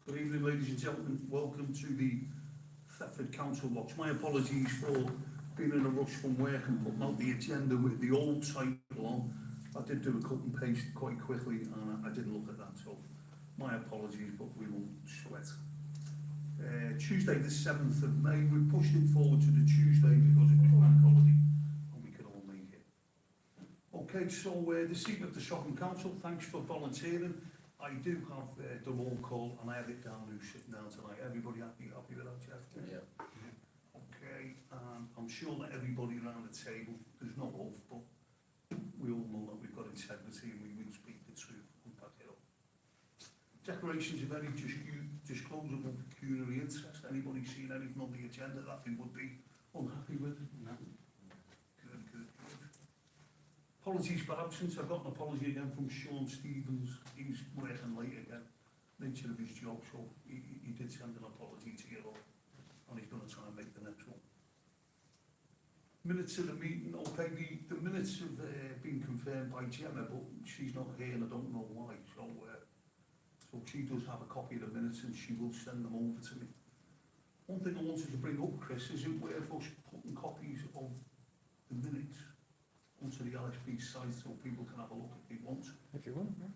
Good evening, ladies and gentlemen. Welcome to the Thetford Council Watch. My apologies for being in a rush from work and putting out the agenda with the old title on. I did do a cut and paste quite quickly and I didn't look at that, so my apologies, but we won't sweat. Tuesday the 7th of May, we pushed it forward to the Tuesday because it was bank holiday and we could all make it. Okay, so the seat of the Shopping Council, thanks for volunteering. I do have the roll call and I have it down who's sitting down tonight. Everybody happy with that, Geoff? Yeah. Okay, I'm sure that everybody around the table, there's no oath, but we all know that we've got integrity and we will speak the truth and back it up. Declarations of any disclosure of pecuniary interest. Anybody seen anything on the agenda that they would be unhappy with? No. Good. Apologies for absence. I've got an apology again from Sean Stevens. He's working late again. Nature of his job, so he did send an apology to you all, and he's going to try and make the next one. Minutes of the meeting. Okay, the minutes have been confirmed by Gemma, but she's not here and I don't know why. So she does have a copy of the minutes and she will send them over to me. One thing I wanted to bring up, Chris, is it worth us putting copies of the minutes onto the LSB site so people can have a look if they want? If you want, yeah.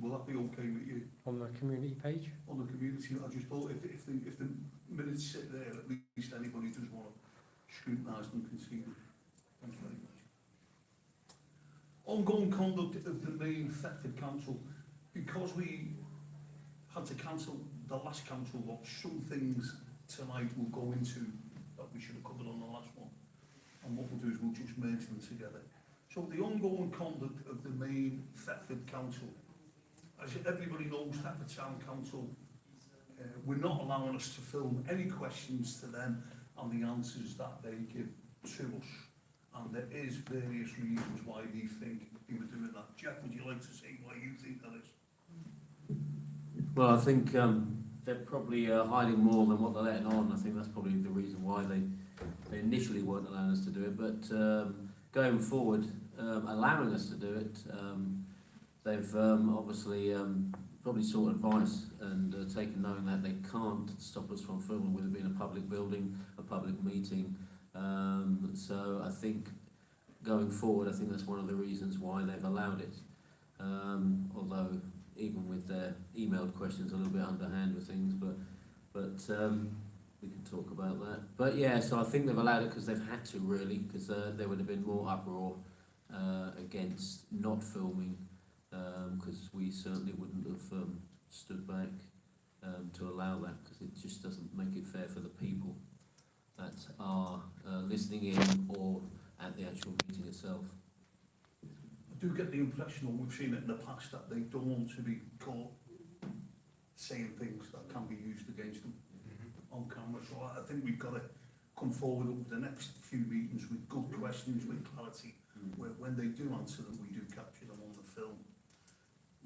Will that be okay with you? On the community page? On the community, I just thought if the minutes sit there, at least anybody does want to scrutinise them can see them. Thanks very much. Ongoing conduct of the main Thetford Council. Because we had to cancel the last council watch, some things tonight will go into that we should have covered on the last one. And what we'll do is we'll just merge them together. So the ongoing conduct of the main Thetford Council. As everybody knows, Thetford Town Council, we're not allowing us to film any questions to them and the answers that they give to us. And there is various reasons why we think they were doing that. Geoff, would you like to say why you think that is? Well, I think they're probably hiding more than what they're letting on. I think that's probably the reason why they initially weren't allowing us to do it. But going forward, allowing us to do it, they've obviously probably sought advice and taken knowing that they can't stop us from filming with it being a public building, a public meeting. So I think going forward, I think that's one of the reasons why they've allowed it. Although even with their emailed questions, a little bit underhand with things, but we can talk about that. But yeah, so I think they've allowed it because they've had to really, because there would have been more uproar against not filming, because we certainly wouldn't have stood back to allow that, because it just doesn't make it fair for the people that are listening in or at the actual meeting itself. I do get the impression, or we've seen it in the past, that they don't want to be caught saying things that can be used against them on camera. So I think we've got to come forward over the next few meetings with good questions, with clarity, where when they do answer them, we do capture them on the film.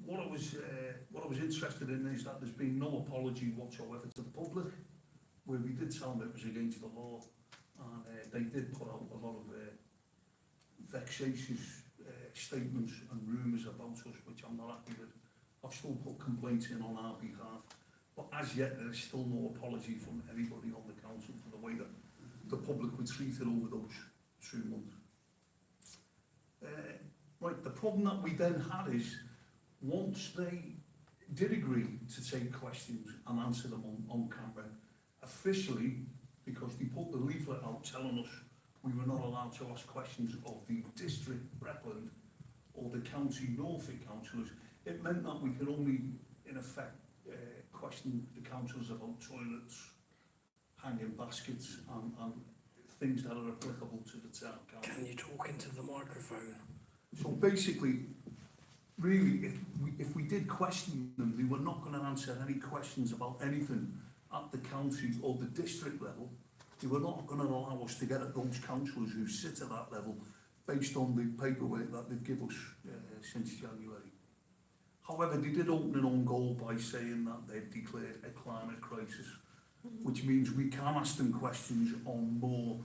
What I was interested in is that there's been no apology whatsoever to the public, where we did tell them it was against the law, and they did put out a lot of vexatious statements and rumours about us, which I'm not happy with. I've still put complaints in on our behalf, but as yet there is still no apology from anybody on the council for the way that the public were treated over those 2 months. Right, the problem that we then had is, once they did agree to take questions and answer them on camera, officially, because they put the leaflet out telling us we were not allowed to ask questions of the district Breckland or the county Norfolk councillors, it meant that we could only, in effect, question the councillors about toilets, hanging baskets, and things that are applicable to the town council. Can you talk into the microphone? So basically, really, if we did question them, they were not going to answer any questions about anything at the county or the district level. They were not going to allow us to get at those councillors who sit at that level based on the paperwork that they've given us since January. However, they did open an own goal by saying that they've declared a climate crisis, which means we can ask them questions on more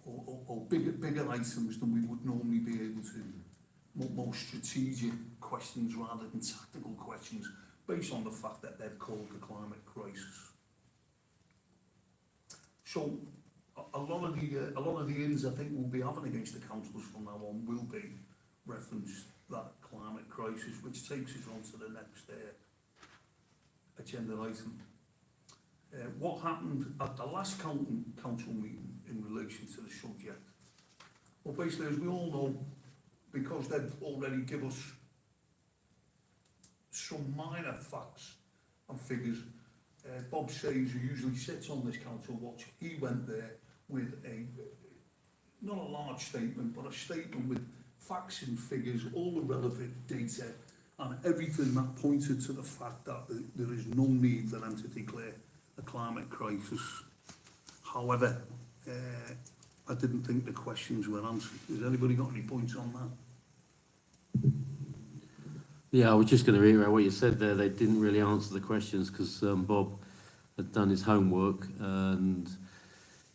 or bigger items than we would normally be able to. More strategic questions rather than tactical questions, based based on the fact that they've called the climate crisis. So a lot of the ins I think we'll be having against the councils from now on will be reference that climate crisis, which takes us on to the next agenda item. What happened at the last council meeting in relation to the subject? Well, basically, as we all know, because they've already given us some minor facts and figures, Bob Sayers, who usually sits on this council watch, he went there with not a large statement, but a statement with facts and figures, all the relevant data, and everything that pointed to the fact that there is no need for them to declare a climate crisis. However, I didn't think the questions were answered. Has anybody got any points on that? Yeah, I was just going to reiterate what you said there. They didn't really answer the questions because Bob had done his homework and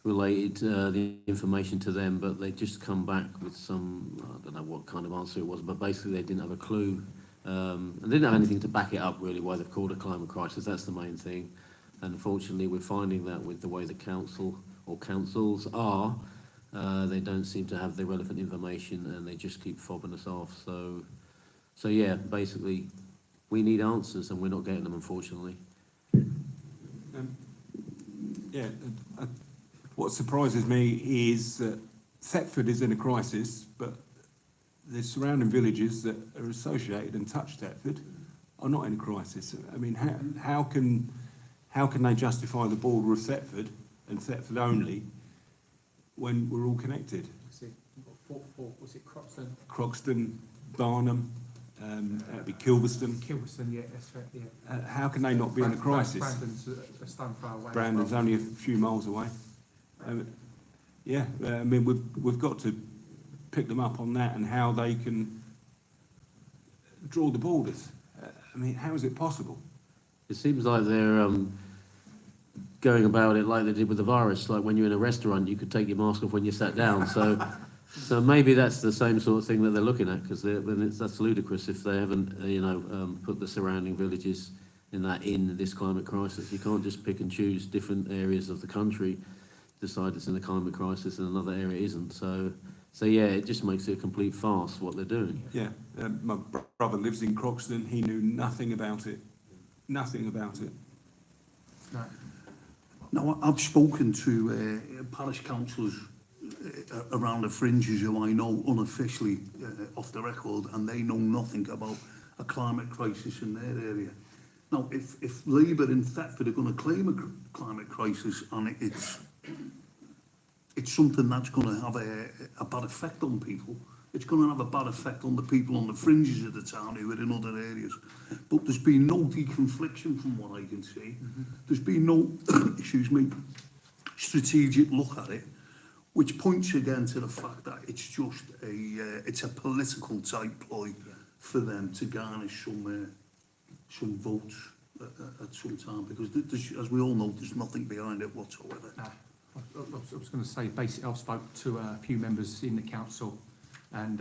related the information to them, but they just come back with some, I don't know what kind of answer it was, but basically they didn't have a clue and didn't have anything to back it up really why they've called a climate crisis. That's the main thing. And unfortunately we're finding that with the way the council or councils are, they don't seem to have the relevant information and they just keep fobbing us off. So yeah, basically we need answers and we're not getting them, unfortunately. What surprises me is that Thetford is in a crisis, but the surrounding villages that are associated and touch Thetford are not in a crisis. I mean, how can they justify the border of Thetford and Thetford only when we're all connected? Was it Croxton? Croxton, Barnum, that'd be Kilverston. Kilverston, yeah, that's right, yeah. How can they not be in a crisis? Brandon's a stone throw away. Brandon's only a few miles away. I mean, we've got to pick them up on that and how they can draw the borders. I mean, how is it possible? It seems like they're going about it like they did with the virus, like when you're in a restaurant you could take your mask off when you sat down. So maybe that's the same sort of thing that they're looking at, because that's ludicrous if they haven't put the surrounding villages in this climate crisis. You can't just pick and choose different areas of the country, decide it's in a climate crisis and another area isn't. So yeah, it just makes it a complete farce what they're doing. Yeah, my brother lives in Croxton. He knew nothing about it. Nothing about it. No. Now, I've spoken to parish councillors around the fringes who I know unofficially off the record, and they know nothing about a climate crisis in their area. Now, if Labour in Thetford are going to claim a climate crisis, and it's something that's going to have a bad effect on people, it's going to have a bad effect on the people on the fringes of the town who are in other areas. But there's been no deconfliction from what I can see. There's been no, excuse me, strategic look at it, which points again to the fact that it's just it's a political type ploy for them to garnish some votes at some time, because as we all know, there's nothing behind it whatsoever. I was going to say, basically, I've spoke to a few members in the council and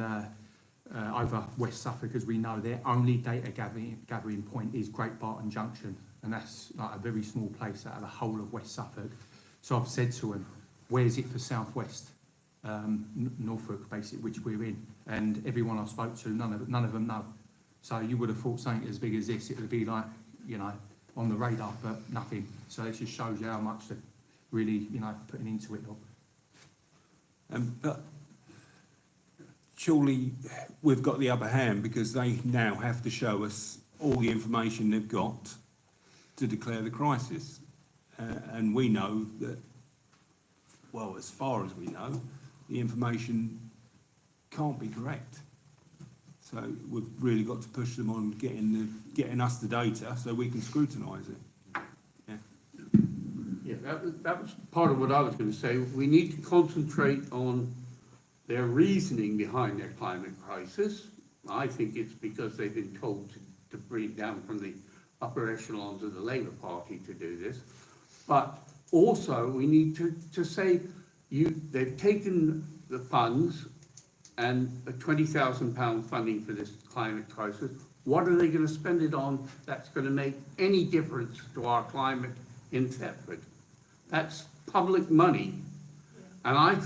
over West Suffolk, as we know, their only data gathering point is Great Barton Junction, and that's like a very small place out of the whole of West Suffolk. So I've said to them, where's it for South West, Norfolk, basically, which we're in? And everyone I spoke to, none of them know. So you would have thought something as big as this, it would be like, on the radar, but nothing. So it just shows you how much they're really, putting into it. But surely we've got the upper hand, because they now have to show us all the information they've got to declare the crisis. And we know that, well, as far as we know, the information can't be correct. So we've really got to push them on getting us the data so we can scrutinise it. Yeah, that was part of what I was going to say. We need to concentrate on their reasoning behind their climate crisis. I think it's because they've been told to bring it down from the upper echelons of the Labour Party to do this. But also we need to say they've taken the funds and a £20,000 funding for this climate crisis. What are they gonna spend it on that's gonna make any difference to our climate in Thetford? That's public money. And as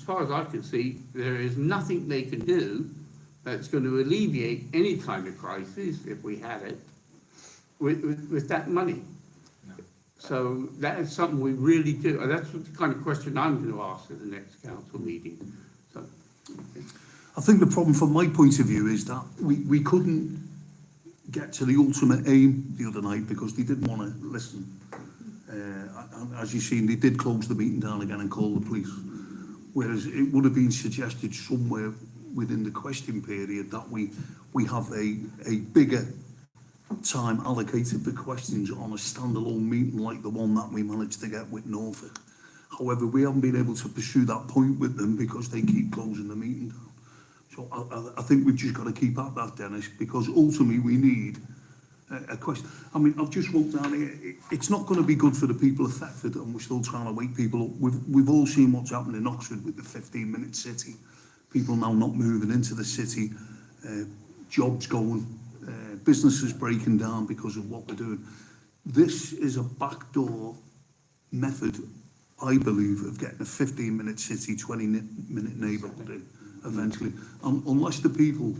far as I can see, there is nothing they can do that's going to alleviate any kind of crisis, if we had it, with that money. So that is something we really do, and that's the kind of question I'm going to ask at the next council meeting. So, I think the problem from my point of view is that we couldn't get to the ultimate aim the other night because they didn't want to listen. As you've seen, they did close the meeting down again and call the police. Whereas it would have been suggested somewhere within the question period that we have a bigger time allocated for questions on a standalone meeting like the one that we managed to get with Norfolk. However, we haven't been able to pursue that point with them because they keep closing the meeting down. So I think we've just got to keep at that, Dennis, because ultimately we need a question. I mean, I've just wrote down here, it's not going to be good for the people of Thetford, and we're still trying to wake people up. We've all seen what's happened in Oxford with the 15-minute city. People now not moving into the city, jobs going, businesses breaking down because of what we're doing. This is a backdoor method, I believe, of getting a 15-minute city, 20-minute neighbourhood in eventually. Unless the people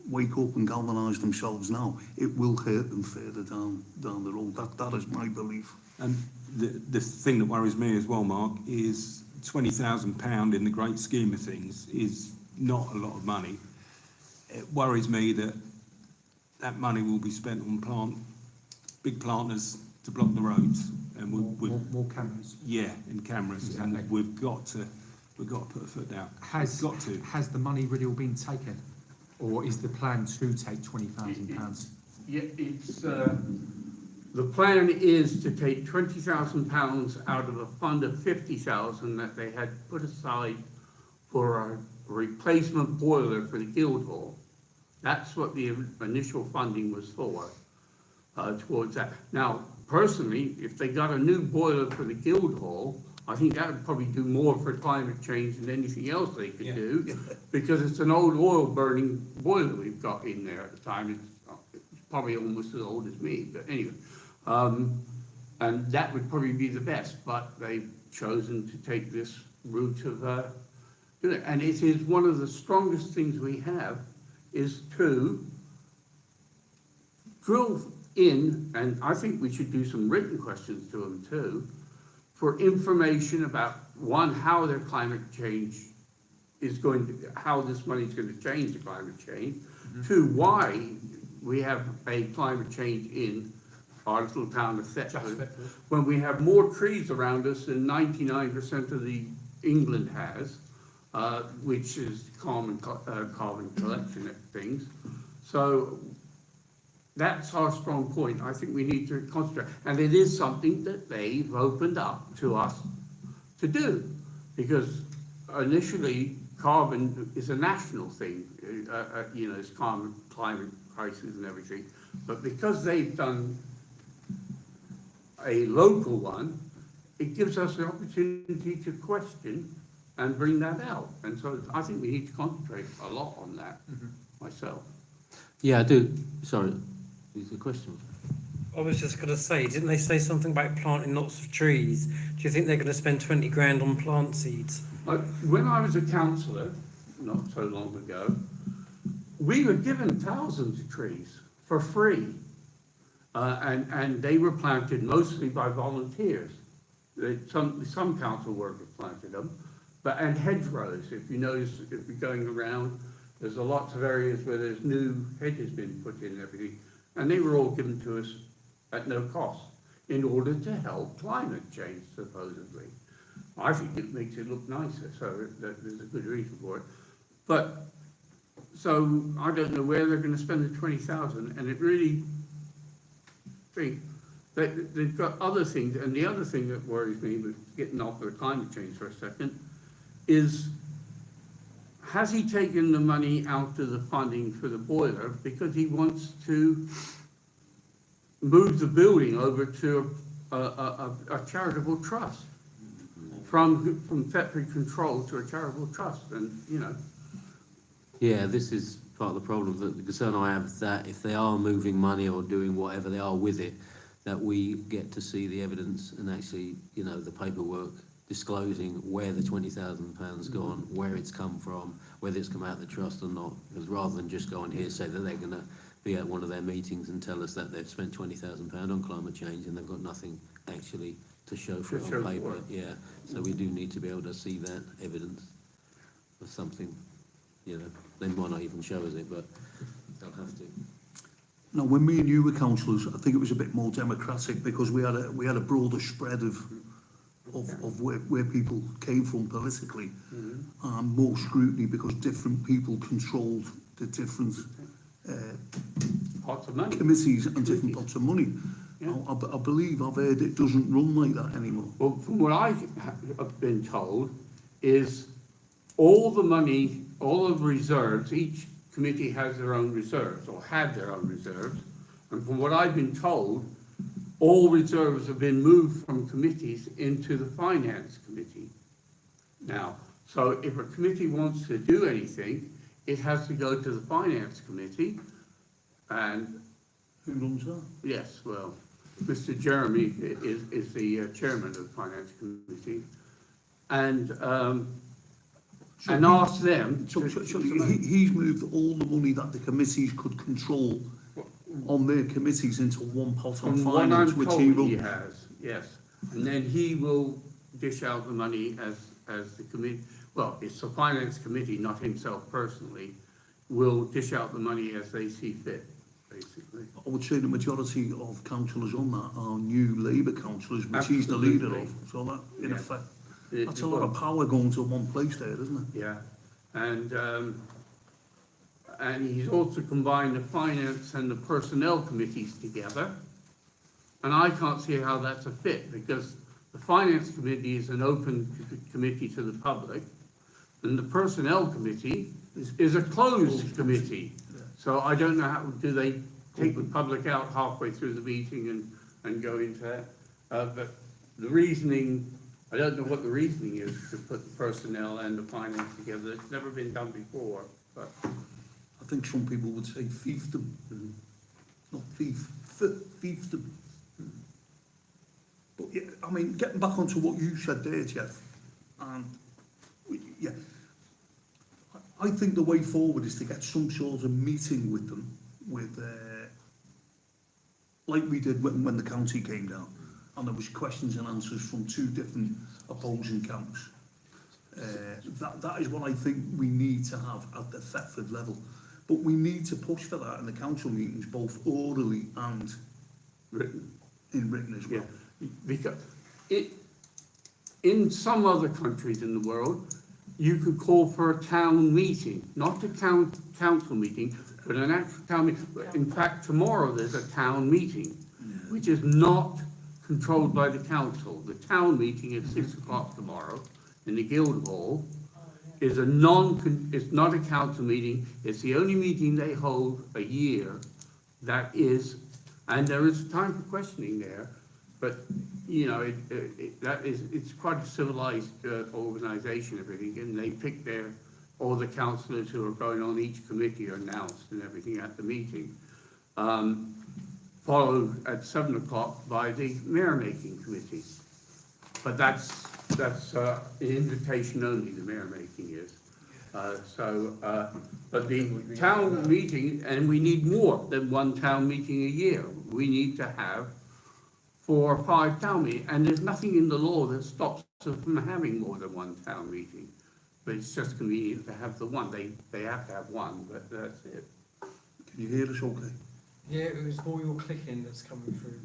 wake up and galvanise themselves now, it will hurt them further down the road. That is my belief. And the thing that worries me as well, Mark, is £20,000 in the great scheme of things is not a lot of money. It worries me that that money will be spent on big planters to block the roads, and More cameras. yeah, and cameras, Exactly. and we've got to put a foot down. Has the money really all been taken, or is the plan to take £20,000? yeah, it's, the plan is to take £20,000 out of a fund of 50,000 that they had put aside for a replacement boiler for the Guildhall. That's what the initial funding was for, towards that. Now, personally, if they got a new boiler for the Guildhall, I think that would probably do more for climate change than anything else they could do, because it's an old oil burning boiler we've got in there at the time. It's probably almost as old as me, but anyway. And that would probably be the best, but they've chosen to take this route of doing it. And it is one of the strongest things we have is to drill in, and I think we should do some written questions to them too, for information about, one, how their climate change is going to, how this money is going to change the climate change. Two, why we have a climate change in our little town of Thetford, when we have more trees around us than 99% of the England has, which is carbon collection things. So that's our strong point. I think we need to concentrate. And it is something that they've opened up to us to do. Because initially, carbon is a national thing, you know, it's climate crisis and everything. But because they've done a local one, it gives us the opportunity to question and bring that out. And so I think we need to concentrate a lot on that, myself. Yeah, I do. Sorry, is the question? I was just going to say, didn't they say something about planting lots of trees? Do you think they're going to spend 20 grand on plant seeds? When I was a councillor, not so long ago, we were given thousands of trees for free. And they were planted mostly by volunteers. Some council workers planted them, and hedgerows. If you notice, if you're going around, there's lots of areas where there's new hedges been put in and everything, and they were all given to us at no cost in order to help climate change, supposedly. I think it makes it look nicer, so there's a good reason for it. But, so I don't know where they're going to spend the 20,000, and it really think that they've got other things, and the other thing that worries me, but getting off of climate change for a second, is has he taken the money out of the funding for the boiler because he wants to move the building over to a charitable trust, from Thetford Control to a charitable trust, and you know. Yeah, this is part of the problem. That the concern I have is that if they are moving money or doing whatever they are with it, that we get to see the evidence and actually, you know, the paperwork disclosing where the £20,000 gone, where it's come from, whether it's come out of the trust or not. Because rather than just go on here say that they're going to be at one of their meetings and tell us that they've spent £20,000 on climate change and they've got nothing actually to show for it on paper. Yeah, so we do need to be able to see that evidence of something. You know, they might not even show us it, but they'll have to. Now, when me and you were councillors, I think it was a bit more democratic because we had a broader spread of where people came from politically, and more scrutiny because different people controlled the different Lots of money. committees and different pots of money. Yeah. I believe I've heard it doesn't run like that anymore. Well, from what I have been told, is all the money, all of the reserves, each committee has their own reserves, or had their own reserves. And from what I've been told, all reserves have been moved from committees into the finance committee. Now, so if a committee wants to do anything, it has to go to the finance committee. And Who runs that? yes, well, Mr. Jeremy is the chairman of the finance committee. And ask them. So he's moved all the money that the committees could control on their committees into one pot on From what finance, I'm which told he he will. has, yes. And then he will dish out the money as the committee, well, it's the finance committee, not himself personally, will dish out the money as they see fit, basically. I would say the majority of councillors on that are new Labour councillors, which he's the leader of. So that, in Yeah. effect, that's a lot of power going to one place there, isn't it? Yeah, and he's also combined the finance and the personnel committees together. And I can't see how that's a fit, because the finance committee is an open committee to the public, and the personnel committee is a closed committee. So I don't know how, do they take the public out halfway through the meeting and go into that? But the reasoning, I don't know what the reasoning is to put the personnel and the finance together. It's never been done before, but. I think some people would say fiefdom, not thief, fiefdom. But yeah, I mean, getting back onto what you said there, Geoff, and yeah, I think the way forward is to get some sort of meeting with them, with like we did when the county came down, and there was questions and answers from two different opposing camps. That is what I think we need to have at the Thetford level. But we need to push for that in the council meetings, both orally and Written. in written as well. Yeah, because in some other countries in the world, you could call for a town meeting, not a council meeting, but an actual town meeting. In fact, tomorrow there's a town meeting, which is not controlled by the council. The town meeting at 6 o'clock tomorrow in the Guildhall is it's not a council meeting. It's the only meeting they hold a year that is, and there is time for questioning there, but, you know, it's quite a civilized organisation, everything, and they pick all the councillors who are going on each committee are announced and everything at the meeting. Followed at 7 o'clock by the mayor-making committee. But that's an invitation only, the mayor-making is. But the town meeting, and we need more than one town meeting a year. We need to have 4 or 5 town meetings, and there's nothing in the law that stops us from having more than one town meeting. But it's just convenient to have the one. They have to have one, but that's it. Can you hear us okay? Yeah, it was more your clicking that's coming through.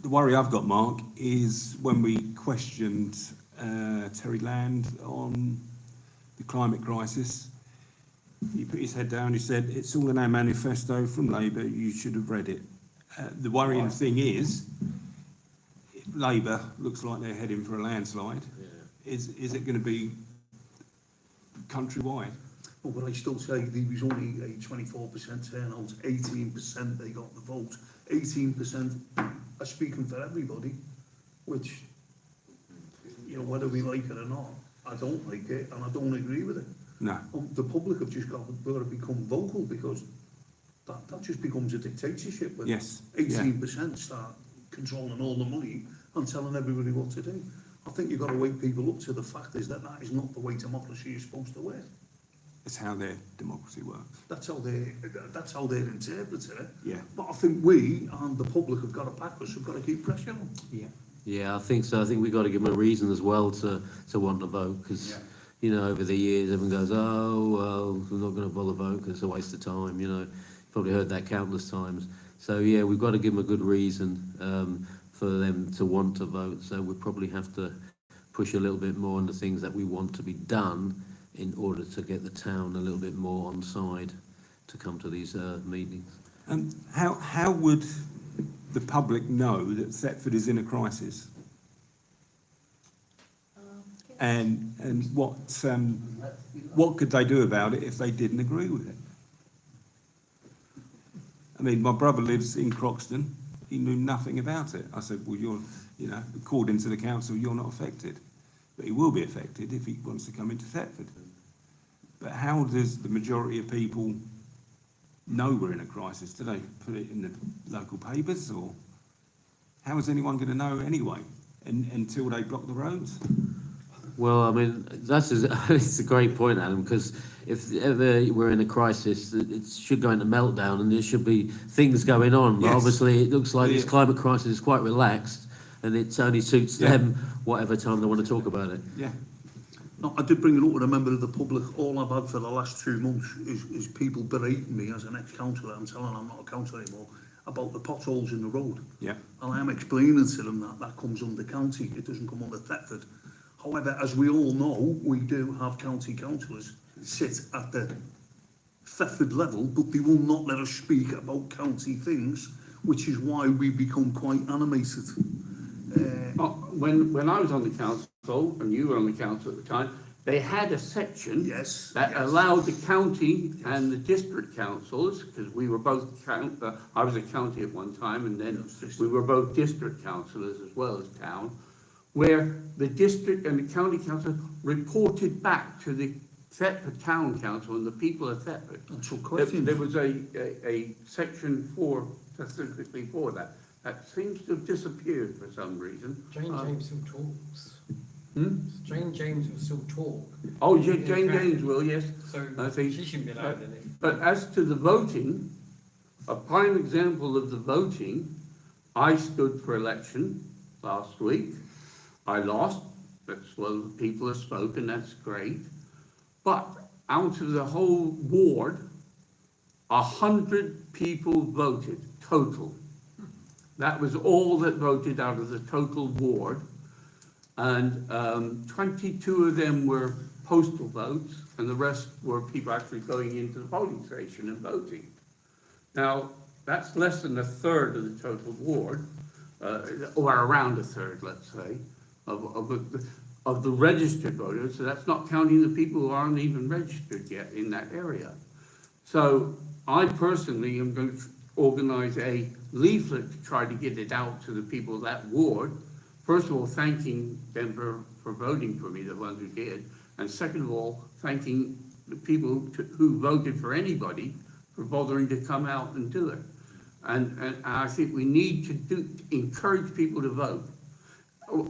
The worry I've got, Mark, is when we questioned Terry Land on the climate crisis, he put his head down, he said, it's all in our manifesto from Labour, you should have read it. The worrying thing is, Labour looks like they're heading for a landslide. Yeah. Is it going to be countrywide? Well, but I still say there was only a 24% turnout, 18% they got the vote, 18% are speaking for everybody, which, you know, whether we like it or not, I don't like it and I don't agree with it. No. The public have just got to become vocal, because that just becomes a dictatorship when Yes. 18% start controlling all the money and telling everybody what to do. I think you've got to wake people up to the fact is that is not the way democracy is supposed to work. It's how their democracy works. That's how they're interpreting it. Yeah. But I think we and the public have got to back us. We've got to keep pressure on. Yeah. Yeah, I think so. I think we've got to give them a reason as well to want to vote, because, you know, over the years everyone goes, oh, well, we're not going to bother vote because it's a waste of time, you know. You've probably heard that countless times. So, yeah, we've got to give them a good reason for them to want to vote. So we probably have to push a little bit more on the things that we want to be done in order to get the town a little bit more on side to come to these meetings. How would the public know that Thetford is in a crisis? And what could they do about it if they didn't agree with it? I mean, my brother lives in Croxton. He knew nothing about it. I said, well, according to the council, you're not affected. But he will be affected if he wants to come into Thetford. But how does the majority of people know we're in a crisis? Do they put it in the local papers, or how is anyone going to know anyway until they block the roads? Well, I mean, it's a great point, Adam, because if ever we're in a crisis, it should go into meltdown and there should be things going on. But Yes. obviously it looks like this climate crisis is quite relaxed, and it only suits them whatever time they want to talk about it. Yeah. No, I did bring it up with a member of the public. All I've had for the last 2 months is people berating me as an ex-councillor. I'm telling them I'm not a councillor anymore, about the potholes in the road. Yeah. And I am explaining to them that comes under county, it doesn't come under Thetford. However, as we all know, we do have county councillors sit at the Thetford level, but they will not let us speak about county things, which is why we become quite animated. When I was on the council, and you were on the council at the time, they had a section Yes. that allowed the county and the district councils, because we were both, I was a county at one time, and then we were both district councillors as well as town, where the district and the county council reported back to the Thetford Town Council and the people of Thetford. That's what questions. There was a section specifically for that. That seems to have disappeared for some reason. Jane James still talks. Hmm? Jane James will still talk. Oh, Jane James will, yes. So I think- she shouldn't be allowed in it. But as to the voting, a prime example of the voting, I stood for election last week. I lost, that's well, people have spoken, that's great. But out of the whole ward, 100 people voted, total. That was all that voted out of the total ward. And 22 of them were postal votes, and the rest were people actually going into the polling station and voting. Now, that's less than a third of the total ward, or around a third, let's say, of the registered voters. So that's not counting the people who aren't even registered yet in that area. So I personally am going to organise a leaflet to try to get it out to the people of that ward. First of all, thanking them for voting for me, the ones who did. And second of all, thanking the people who voted for anybody for bothering to come out and do it. And I think we need to encourage people to vote.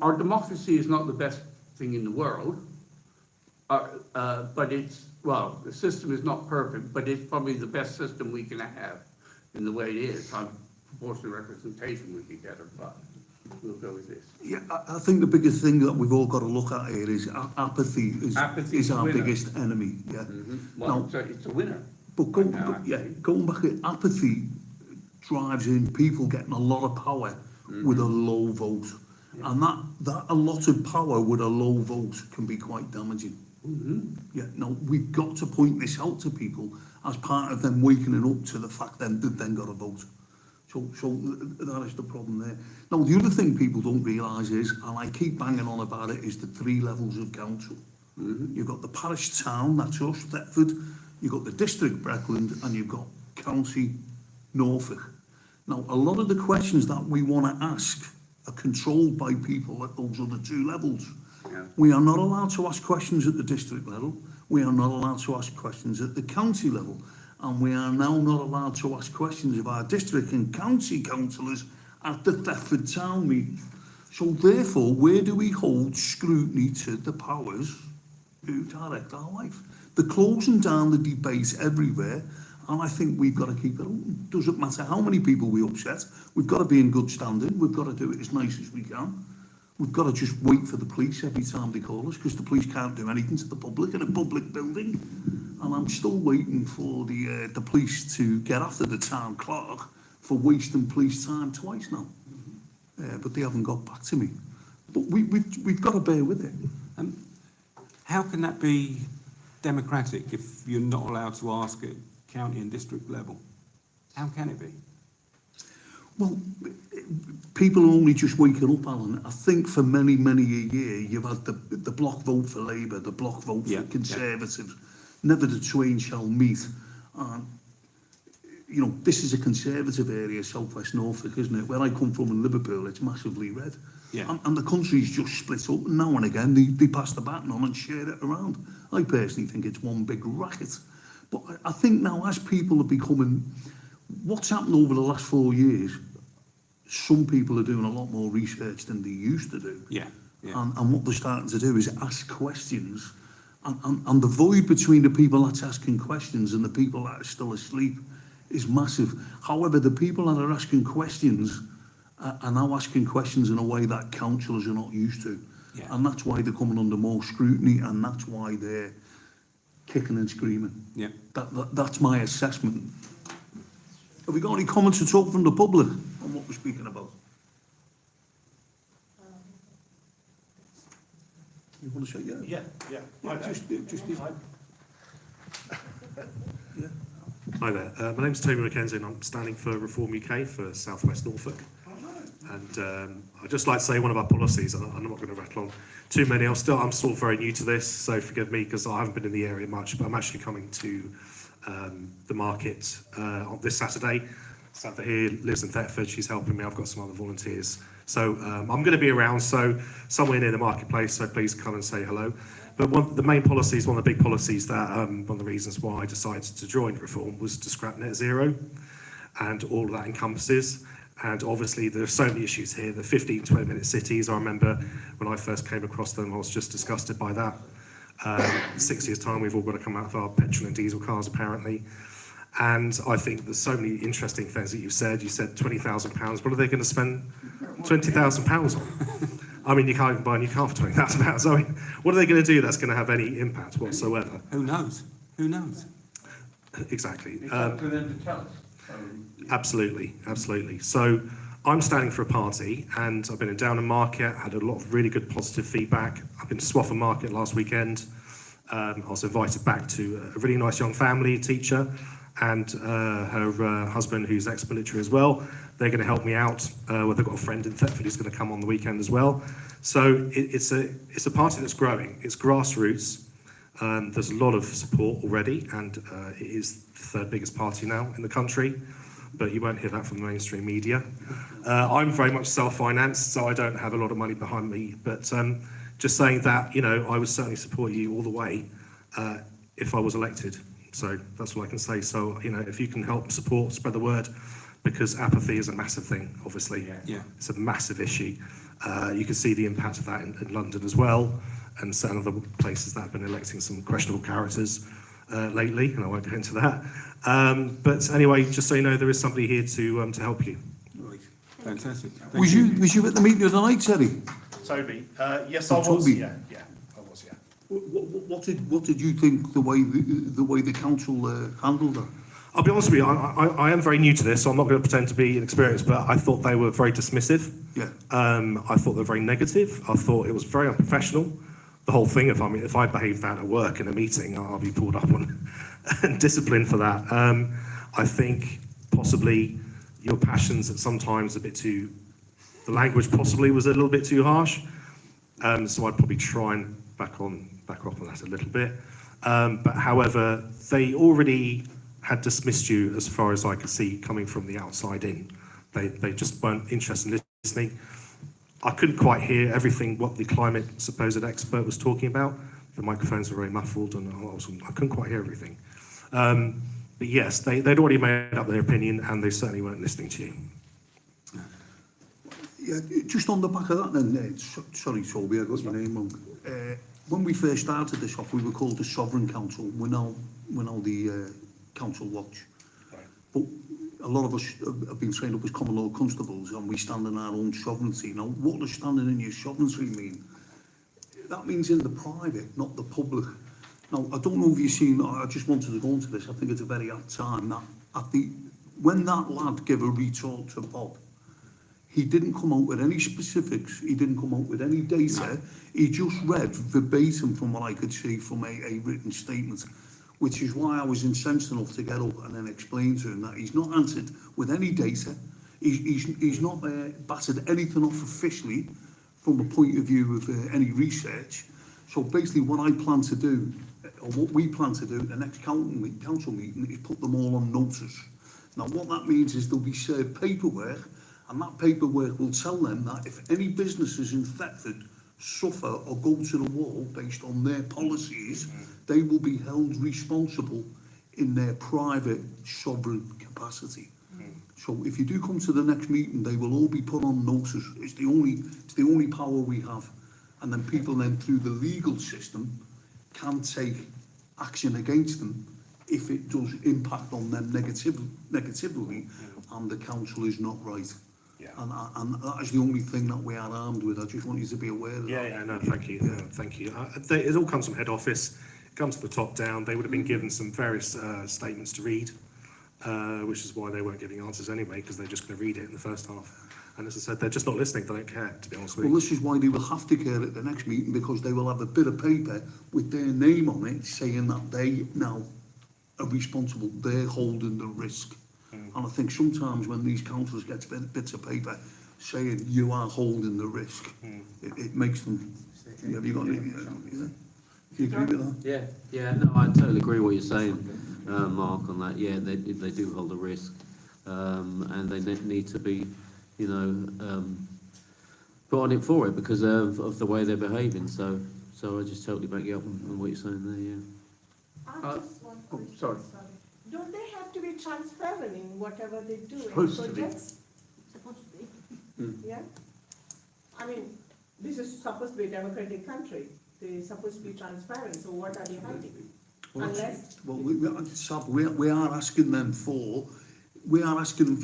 Our democracy is not the best thing in the world, but the system is not perfect, but it's probably the best system we can have in the way it is. Proportional representation would be better, but we'll go with this. Yeah, I think the biggest thing that we've all got to look at here is apathy is our biggest enemy. Yeah. Mm-hmm. Well, Now, it's a winner. But going back, apathy drives in people getting a lot of power with a low vote. Yeah. And that a lot of power with a low vote can be quite damaging. Mm-hmm. Yeah, no, we've got to point this out to people as part of them waking up to the fact that they've then got to vote. So that is the problem there. Now, the other thing people don't realise is, and I keep banging on about it, is the 3 levels of council. Mm-hmm. You've got the parish town, that's us, Thetford. You've got the district, Breckland, and you've got county, Norfolk. Now, a lot of the questions that we want to ask are controlled by people at those other 2 levels. Yeah. We are not allowed to ask questions at the district level. we are not allowed to ask questions at the county level, and we are now not allowed to ask questions of our district and county councillors at the Thetford Town meeting. So therefore, where do we hold scrutiny to the powers who direct our life? They're closing down the debate everywhere, and I think we've got to keep it open. Doesn't matter how many people we upset, we've got to be in good standing, we've got to do it as nice as we can. We've got to just wait for the police every time they call us, because the police can't do anything to the public in a public building. And I'm still waiting for the police to get after the town clerk for wasting police time twice now. But they haven't got back to me. But we've got to bear with it. How can that be democratic if you're not allowed to ask at county and district level? How can it be? Well, people are only just waking up, Alan. I think for many, many a year, you've had the block vote for Labour, the block vote for Conservatives. Never the twain shall meet. You know, this is a Conservative area, South West Norfolk, isn't it? Where I come from in Liverpool, it's massively red. Yeah. And the country's just split up. And now and again, they pass the baton on and share it around. I personally think it's one big racket. But I think now, as people are becoming... What's happened over the last 4 years, some people are doing a lot more research than they used to do. Yeah, yeah. And what they're starting to do is ask questions. And the void between the people that's asking questions and the people that are still asleep is massive. However, the people that are asking questions are now asking questions in a way that councillors are not used to. Yeah. And that's why they're coming under more scrutiny, and that's why they're kicking and screaming. Yeah. That's my assessment. Have we got any comments at all from the public on what we're speaking about? You want to say yeah? Yeah. Hi there. My name's Toby Mackenzie, and I'm standing for Reform UK for South West Norfolk. And I'd just like to say one of our policies, and I'm not going to rattle on too many. I'm still very new to this, so forgive me because I haven't been in the area much, but I'm actually coming to the market on this Saturday. Samantha here lives in Thetford. She's helping me. I've got some other volunteers. So I'm going to be around, so somewhere near the marketplace, so please come and say hello. But the main policies, one of the big policies that, one of the reasons why I decided to join Reform was to scrap net zero and all of that encompasses. And obviously there are so many issues here. The 15, 20-minute cities, I remember when I first came across them, I was just disgusted by that. 6 years' time, we've all got to come out of our petrol and diesel cars, apparently. And I think there's so many interesting things that you said. You said £20,000. What are they going to spend £20,000 on? I mean, you can't even buy a new car for £20,000. I mean, what are they going to do that's going to have any impact whatsoever? Who knows? Who knows? Exactly. It's up to them to tell us. Absolutely, absolutely. So I'm standing for a party, and I've been in Downham Market, had a lot of really good positive feedback. I've been to Swaffham Market last weekend. I was invited back to a really nice young family, teacher, and her husband, who's ex-military as well. They're going to help me out. They've got a friend in Thetford who's going to come on the weekend as well. So it's a party that's growing. It's grassroots. There's a lot of support already, and it is the third biggest party now in the country, but you won't hear that from the mainstream media. I'm very much self-financed, so I don't have a lot of money behind me, but just saying that, you know, I would certainly support you all the way if I was elected. So that's all I can say. So, you know, if you can help support, spread the word, because apathy is a massive thing, obviously. Yeah. It's a massive issue. You can see the impact of that in London as well, and certain other places that have been electing some questionable characters lately, and I won't go into that. But anyway, just so you know, there is somebody here to help you. Right. Fantastic. Was you at the meeting of the night, Terry? Toby, yes, Oh, I was. Toby. Yeah, I was. Yeah. What did you think the way the council handled that? I'll be honest with you. I am very new to this, so I'm not going to pretend to be inexperienced. But I thought they were very dismissive. Yeah. I thought they were very negative. I thought it was very unprofessional. The whole thing. If I behaved that at work in a meeting, I'll be pulled up on and disciplined for that. I think possibly your passions at sometimes a bit too. The language possibly was a little bit too harsh. So I'd probably try and back off on that a little bit. But however, they already had dismissed you as far as I could see coming from the outside in. They just weren't interested in listening. I couldn't quite hear everything what the climate supposed expert was talking about. the microphones were very muffled and I couldn't quite hear everything. But yes, they'd already made up their opinion and they certainly weren't listening to you. Yeah, just on the back of that then, sorry Toby, I got your name wrong. When we first started this off, we were called the Sovereign Council. We're now the Council Watch. Right. But a lot of us have been trained up as common law constables and we stand in our own sovereignty. Now, what does standing in your sovereignty mean? That means in the private, not the public. Now, I don't know if you've seen, I just wanted to go into this, I think it's a very apt time, that when that lad gave a retort to Bob, he didn't come out with any specifics, he didn't come out with any data, he just read verbatim from what I could see from a written statement, which is why I was incensed enough to get up and then explain to him that he's not answered with any data, he's not battered anything off officially from a point of view of any research. So basically what I plan to do, or what we plan to do at the next council meeting is put them all on notice. Now what that means is they'll be served paperwork, and that paperwork will tell them that if any businesses in Thetford suffer or go to the wall based on their policies, they will be held responsible in their private sovereign capacity. So if you do come to the next meeting, they will all be put on notice. It's the only power we have. And then people then through the legal system can take action against them if it does impact on them negatively and the council is not right. Yeah. And that is the only thing that we are armed with. I just want you to be aware of that. Yeah, no, thank you. Thank you. It all comes from head office, it comes from the top down. They would have been given some various statements to read, which is why they weren't giving answers anyway, because they're just going to read it in the first half. And as I said, they're just not listening, they don't care, to be honest with you. Well, this is why they will have to care at the next meeting, because they will have a bit of paper with their name on it saying that they now are responsible, they're holding the risk. And I think sometimes when these councillors get bits of paper saying you are holding the risk, it makes them... Have you got any... Do you agree with that? Yeah, no, I totally agree what you're saying, Mark, on that. Yeah, they do hold a risk, and they need to be, you know, put on it for it because of the way they're behaving. So I just totally back you up on what you're saying there. Yeah. I just want oh, to sorry. Don't they have to be transparent in whatever they do? Supposed to be. Supposed to be. Yeah. I mean, this is supposed to be a democratic country. They're supposed to be transparent. So what are they hiding? We are asking them for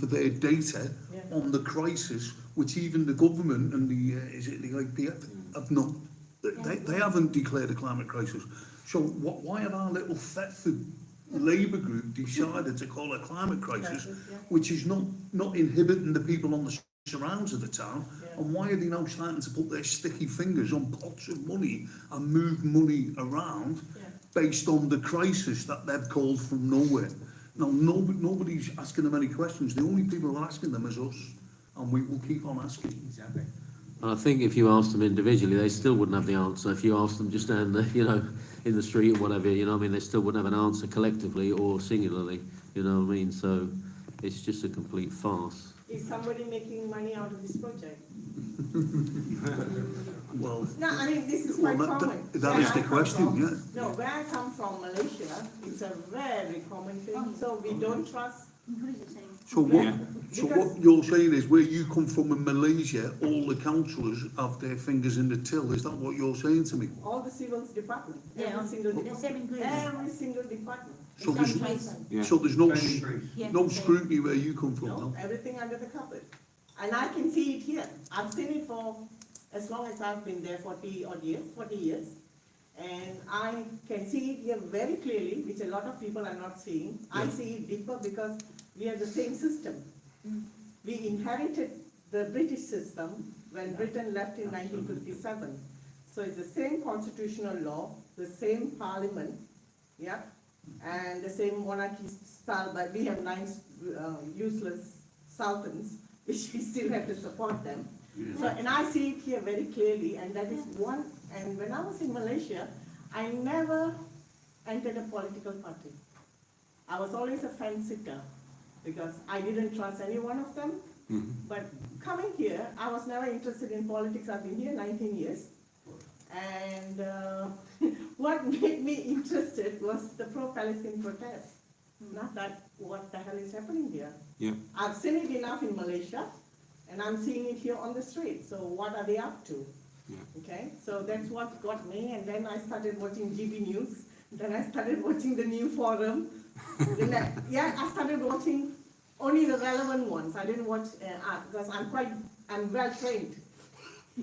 their data on the crisis, which even the government and the IPF have not. They haven't declared a climate crisis. So why have our little Thetford Labour group decided to call it a climate crisis, which is not inhibiting the people on the surrounds of the town? And why are they now starting to put their sticky fingers on pots of money and move money around based on the crisis that they've called from nowhere? Now, nobody's asking them any questions. The only people who are asking them is us, and we will keep on asking. Exactly. And I think if you asked them individually, they still wouldn't have the answer. If you asked them just down there, you know, in the street or whatever, you know what I mean, they still wouldn't have an answer collectively or singularly, you know what I mean? So it's just a complete farce. Is somebody making money out of this project? Well, No, I mean, this is quite common. that is the question, yeah. No, where I come from, Malaysia, it's a very common thing. So we don't trust. So what you're saying is where you come from in Malaysia, all the councillors have their fingers in the till. Is that what you're saying to me? All the civils department, every single department. So there's no scrutiny where you come from, No, no? everything under the carpet. And I can see it here. I've seen it for as long as I've been there, 40 years. And I can see it here very clearly, which a lot of people are not seeing. I see it deeper because we are the same system. We inherited the British system when Britain left in 1957. So it's the same constitutional law, the same parliament, and the same monarchy style, but we have 9 useless sultans, which we still have to support them. So, and I see it here very clearly, and that is one. And when I was in Malaysia, I never entered a political party. I was always a fence sitter because I didn't trust any one of them. But coming here, I was never interested in politics. I've been here 19 years. And what made me interested was the pro-Palestine protest. Not that what the hell is happening here. Yeah. I've seen it enough in Malaysia, and I'm seeing it here on the street. So what are they up to? Yeah. Okay, so that's what got me, and then I started watching GB News. Then I started watching the New Forum. I started watching only the relevant ones. I didn't watch because I'm well trained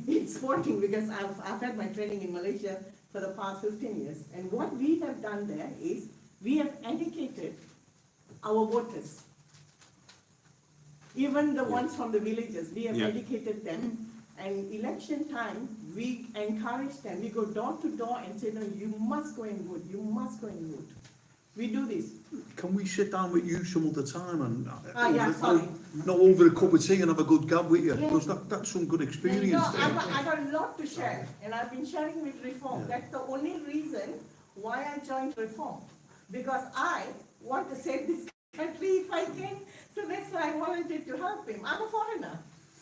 in sporting because I've had my training in Malaysia for the past 15 years. And what we have done there is we have educated our voters, even the ones from the villages. We have educated them, and election time we encourage them. We go door to door and say, no, you must go and vote. You must go and vote. We do this. Can we sit down with you some other time and Sorry. not over a cup of tea and have a good gab with you? Yeah. Because that's some good experience No, there. I got a lot to share, and I've been sharing with Reform. Yeah. That's the only reason why I joined Reform, because I want to save this country if I can. So that's why I volunteered to help him. I'm a foreigner.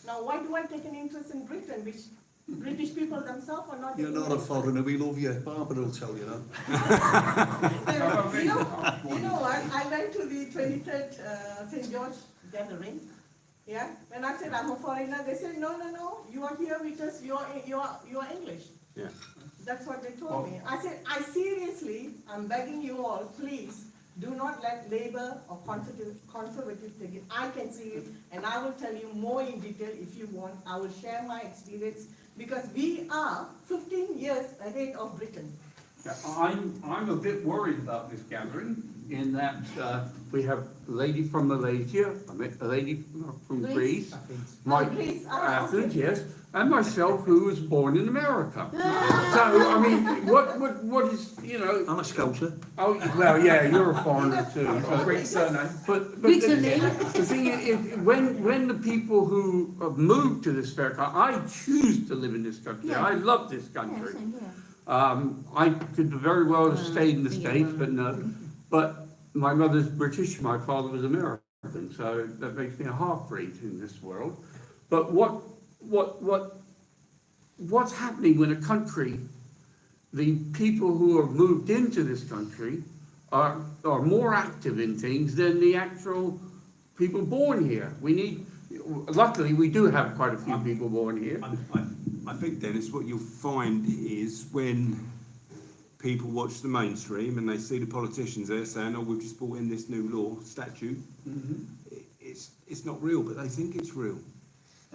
Now, why do I take an interest in Britain, which British people themselves are not? You're not a foreigner, we love you. Barbara will tell you that. You know what? I went to the 23rd St. George gathering. Yeah, when I said I'm a foreigner, they said, no, you are here because you are English. Yeah. That's what they told me. I said, I I'm begging you all, please, do not let Labour or Conservative take it. I can see it, and I will tell you more in detail if you want. I will share my experience, because we are 15 years ahead of Britain. Yeah, I'm a bit worried about this gathering, in that we have a lady from Malaysia, a lady from Greece, Greece, Athens, yes, and myself, who was born in America. So, I mean, what is, you know? I'm a Scouser. Oh, well, yeah, you're a foreigner too, a great surname. But the thing is, when the people who have moved to this fair country, I choose to live in this country. I love this country. I could very well have stayed in the States, but no. But my mother's British, my father was American, so that makes me a half-breed in this world. But what's happening when a country, the people who have moved into this country are more active in things than the actual people born here? Luckily, we do have quite a few people born here. I think, Dennis, what you'll find is when people watch the mainstream and they see the politicians there saying, oh, we've just brought in this new law, statute, it's not real, but they think it's real.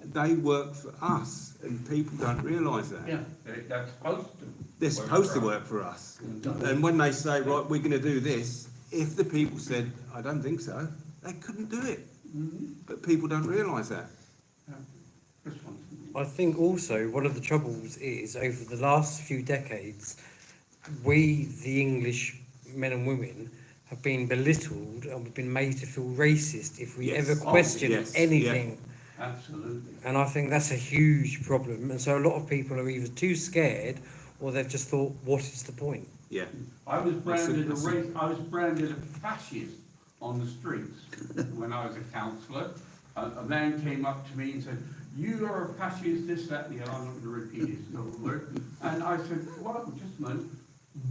They work for us, and people don't realise that. Yeah, that's supposed to. They're supposed to work for us. And when they say, right, we're going to do this, if the people said, I don't think so, they couldn't do it. But people don't realise that. I think also one of the troubles is over the last few decades, we, the English men and women, have been belittled and we've been made to feel racist if we ever question anything. Yeah. Absolutely. And I think that's a huge problem. And so a lot of people are either too scared or they've just thought, what is the point? Yeah. I was branded a fascist on the streets when I was a councillor. A man came up to me and said, you are a fascist, this, that, and the other. I'm not going to repeat his word. And I said, well, just a moment.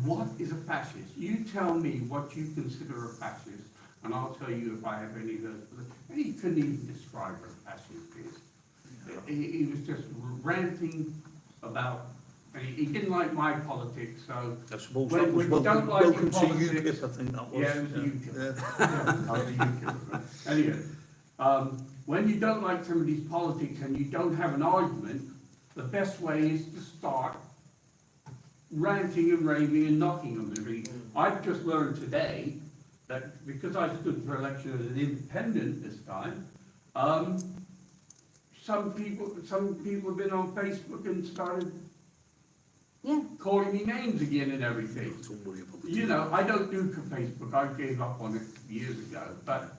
What is a fascist? You tell me what you consider a fascist, and I'll tell you if I have any of those. And he couldn't even describe what a fascist is. He was just ranting about, and he didn't like my politics, so... I suppose when, that was when you don't like welcome your to politics, UKIP, I think that was. Yeah, it was UKIP. Yeah, I was UKIP. Anyway, when you don't like somebody's politics and you don't have an argument, the best way is to start ranting and raving and knocking on them. I've just learned today that because I stood for election as an independent this time, some people have been on Facebook and started calling me names again and everything. You know, I don't do Facebook. I gave up on it years ago. But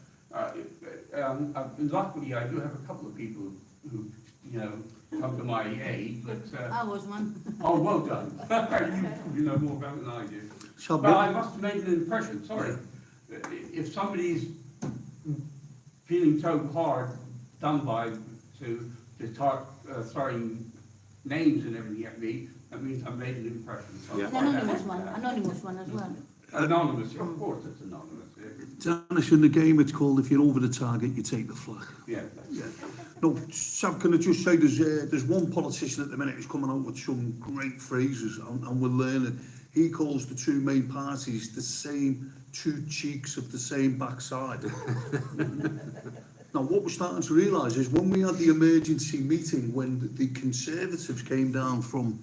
luckily, I do have a couple of people who, you know, come to my aid. But I was one. oh, well done. you know more about it than I do. So, But I must have made an impression. Sorry, if somebody's feeling so hard done by to start throwing names and everything at me, that means I've made an impression. So Yeah. I'm An quite anonymous happy one, with that. anonymous one as well. Anonymous, yeah, of course it's anonymous. Dennis, in the game it's called if you're over the target, you take the flag. Yeah. Yeah. No, Sam, can I just say there's one politician at the minute who's coming out with some great phrases and we're learning. He calls the two main parties the same two cheeks of the same backside. Now, what we're starting to realise is when we had the emergency meeting, when the Conservatives came down from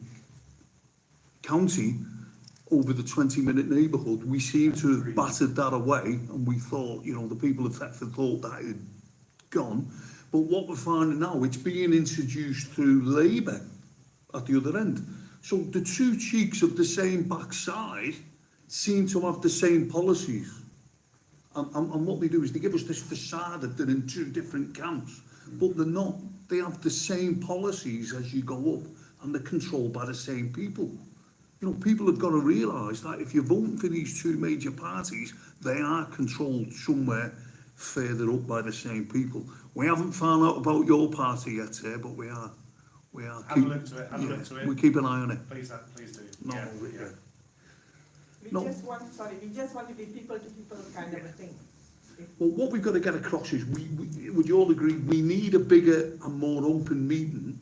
county over the 20-minute neighbourhood, we seem to have battered that away, and we thought, you know, the people of Thetford thought that had gone. But what we're finding now, it's being introduced through Labour at the other end. So the two cheeks of the same backside seem to have the same policies. And what they do is they give us this facade that they're in two different camps, but they're not. They have the same policies as you go up, and they're controlled by the same people. You know, people have got to realise that if you're voting for these two major parties, they are controlled somewhere further up by the same people. We haven't found out about your party yet, sir, but we are. Have a look to it, have a look to it. We keep an eye on it. Please do. No, Yeah, we- yeah. We No. just want, we just want to be people to people kind of a thing. Well, what we've got to get across is, would you all agree, we need a bigger and more open meeting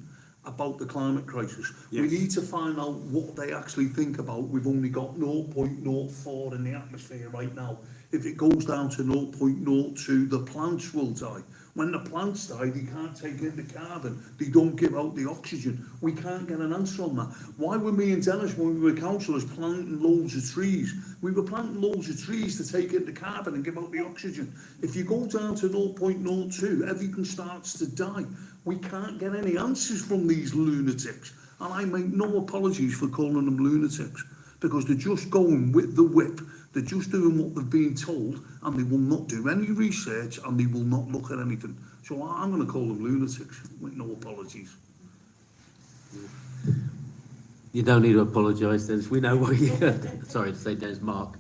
about the climate crisis. Yes. We need to find out what they actually think about. We've only got 0.04 in the atmosphere right now. If it goes down to 0.02, the plants will die. When the plants die, they can't take in the carbon. They don't give out the oxygen. We can't get an answer on that. Why were me and Dennis, when we were councillors, planting loads of trees? We were planting loads of trees to take in the carbon and give out the oxygen. If you go down to 0.02, everything starts to die. We can't get any answers from these lunatics. And I make no apologies for calling them lunatics, because they're just going with the whip. They're just doing what they've been told, and they will not do any research, and they will not look at anything. So I'm going to call them lunatics, with no apologies. You don't need to apologise, Dennis. We know what you... Sorry to say, Dennis, Mark.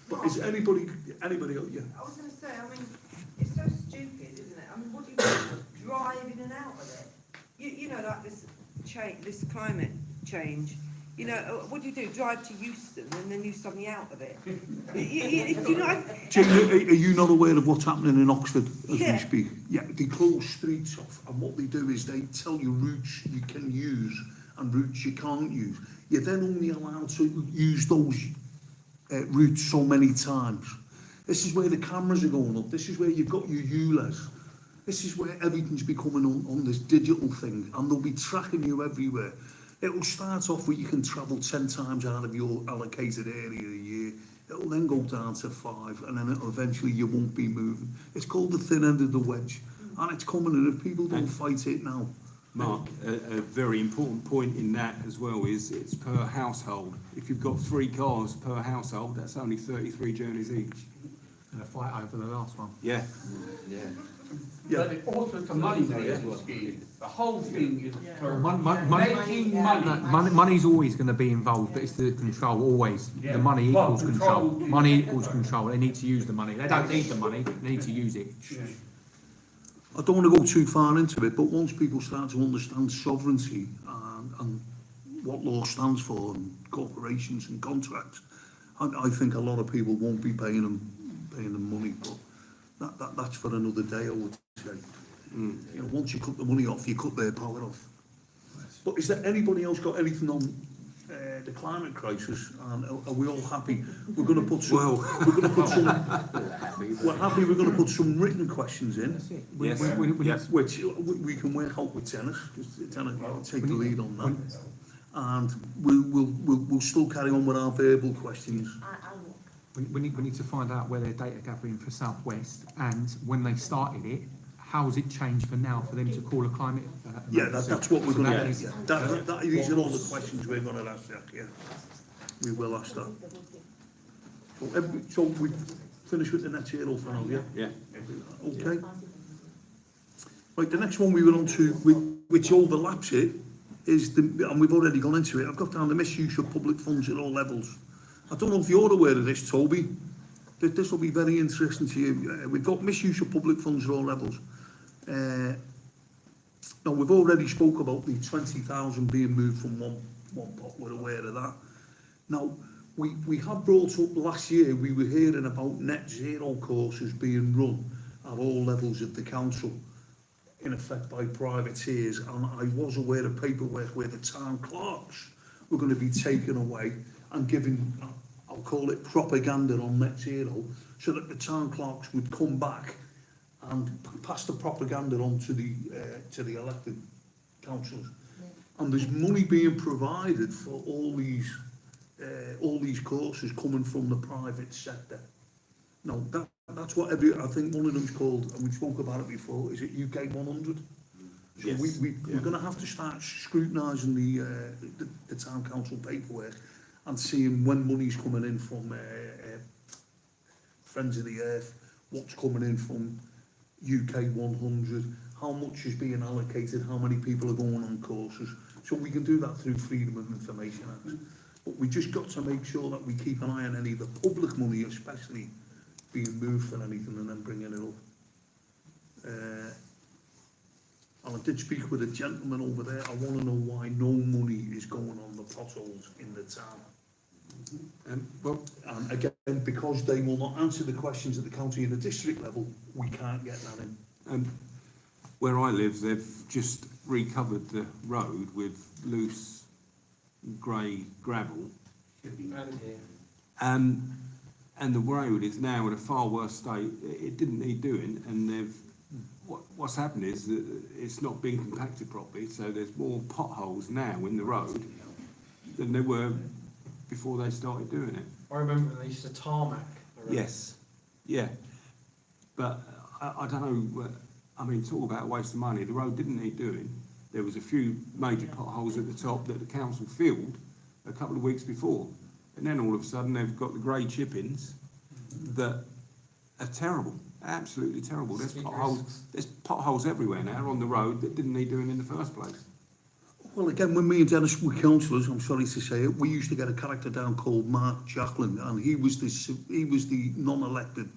But is anybody else? Yeah. I was going to say, I mean, it's so stupid, isn't it? I mean, what do you do? Drive in and out of it? You know, like this climate change. You know, what do? Drive to Euston and then you're suddenly out of it. You know, Jane, are you not aware of what's happening in Oxford as Yeah. we speak? Yeah, they close streets off, and what they do is they tell you routes you can use and routes you can't use. You're then only allowed to use those routes so many times. This is where the cameras are going up. This is where you've got your ULEZ. This is where everything's becoming on this digital thing, and they'll be tracking you everywhere. It will start off where you can travel 10 times out of your allocated area a year. It will then go down to 5, and then eventually you won't be moving. It's called the thin end of the wedge, and it's coming, and if people don't fight it now. Mark, a very important point in that as well is it's per household. If you've got 3 cars per household, that's only 33 journeys each. And a fight over the last one. Yeah. But it also it's a money scheme. The whole thing is for making Money, money's always going to be involved, but it's the control, always. Yeah. The money Well, equals control. control- Money equals control. They need to use the money. They don't need the money, they need to use it. I don't want to go too far into it, but once people start to understand sovereignty and what law stands for, and corporations and contracts, I think a lot of people won't be paying them money, but that's for another day, I would say. You know, once you cut the money off, you cut their power off. But is there anybody else got anything on the climate crisis? And are we all happy? We're going to put some. We're going to put some. We're happy. We're going to put some written questions in. That's it. Yes. Yes. Which we can work out with Dennis. Dennis will take the lead on that. And we'll still carry on with our verbal questions. We need to find out where they're data gathering for South West, and when they started it, how's it changed for now for them to call a climate? Yeah, that's what we're going to that ask. is- Yeah. These are all the questions we're going to ask. Yeah, we will ask that. So we finished with the net zero for now. Yeah. Yeah. Okay. Right. The next one we went on to, which overlaps it, is and we've already gone into it. I've got down the misuse of public funds at all levels. I don't know if you're aware of this, Toby. This will be very interesting to you. We've got misuse of public funds at all levels. Now, we've already spoke about the 20,000 being moved from one pot, we're aware of that. Now, we had brought up last year, we were hearing about net zero courses being run at all levels of the council, in effect by privateers, and I was aware of paperwork where the town clerks were going to be taken away and given, I'll call it propaganda on net zero, so that the town clerks would come back and pass the propaganda on to the elected councillors. And there's money being provided for all these courses coming from the private sector. Now, that's what I think one of them's called, and we spoke about it before, is it UK 100? So Yes. we're going to have to start scrutinising the town council paperwork and seeing when money's coming in from Friends of the Earth, what's coming in from UK 100, how much is being allocated, how many people are going on courses. So we can do that through Freedom of Information Act. But we just got to make sure that we keep an eye on any of the public money, especially being moved for anything and then bringing it up. And I did speak with a gentleman over there. I want to know why no money is going on the potholes in the town. And again, because they will not answer the questions at the county and the district level, we can't get that in. Where I live, they've just recovered the road with loose grey gravel. And the road is now in a far worse state. It didn't need doing, and what's happened is that it's not being compacted properly, so there's more potholes now in the road than there were before they started doing it. I remember when they used to tarmac. Yes, yeah. But I don't know, I mean, talk about a waste of money. The road didn't need doing. There was a few major potholes at the top that the council filled a couple of weeks before. And then all of a sudden they've got the grey chip-ins that are terrible, absolutely terrible. There's potholes everywhere now on the road that didn't need doing in the first place. Well, again, when me and Dennis were councillors, I'm sorry to say it, we used to get a character down called Mark Jacklin, and he was the non-elected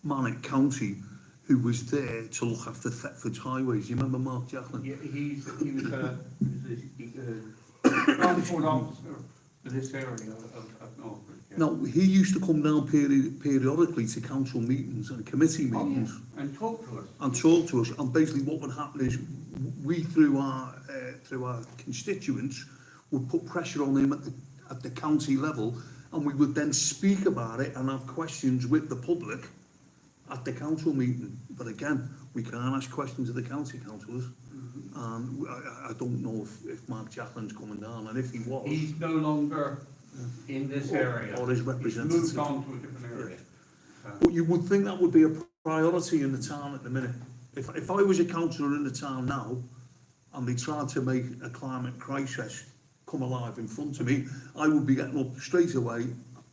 man at county who was there to look after Thetford's highways. You remember Mark Jacklin? Yeah, he was transport officer for this area of Norfolk. Yeah. Now, he used to come down periodically to council meetings and committee meetings. Oh, yeah. And talk to us. And talk to us. And basically what would happen is we, through our constituents, would put pressure on him at the county level, and we would then speak about it and have questions with the public at the council meeting. But again, we can't ask questions of the county councillors. And I don't know if Mark Jacklин's coming down, and if he was... He's no longer in this area. Or his representative. He's moved on to a different area. But you would think that would be a priority in the town at the minute. If I was a councillor in the town now, and they tried to make a climate crisis come alive in front of me, I would be getting up straight away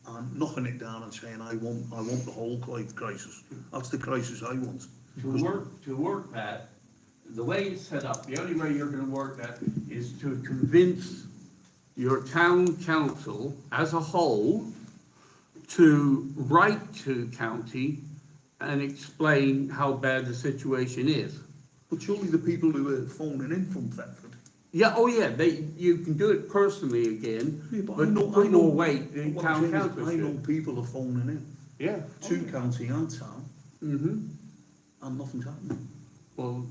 and knocking it down and saying, I want the whole crisis. That's the crisis I want. To work that, the way it's set up, the only way you're going to work that is to convince your town council as a whole to write to county and explain how bad the situation is. But surely the people who are phoning in from Thetford... Yeah, oh yeah, you can do it personally again, Yeah, but I know more weight than what town I'm saying is, council I know should. people are phoning in Yeah. to county and town, Mm-hmm. and nothing's happening. Well,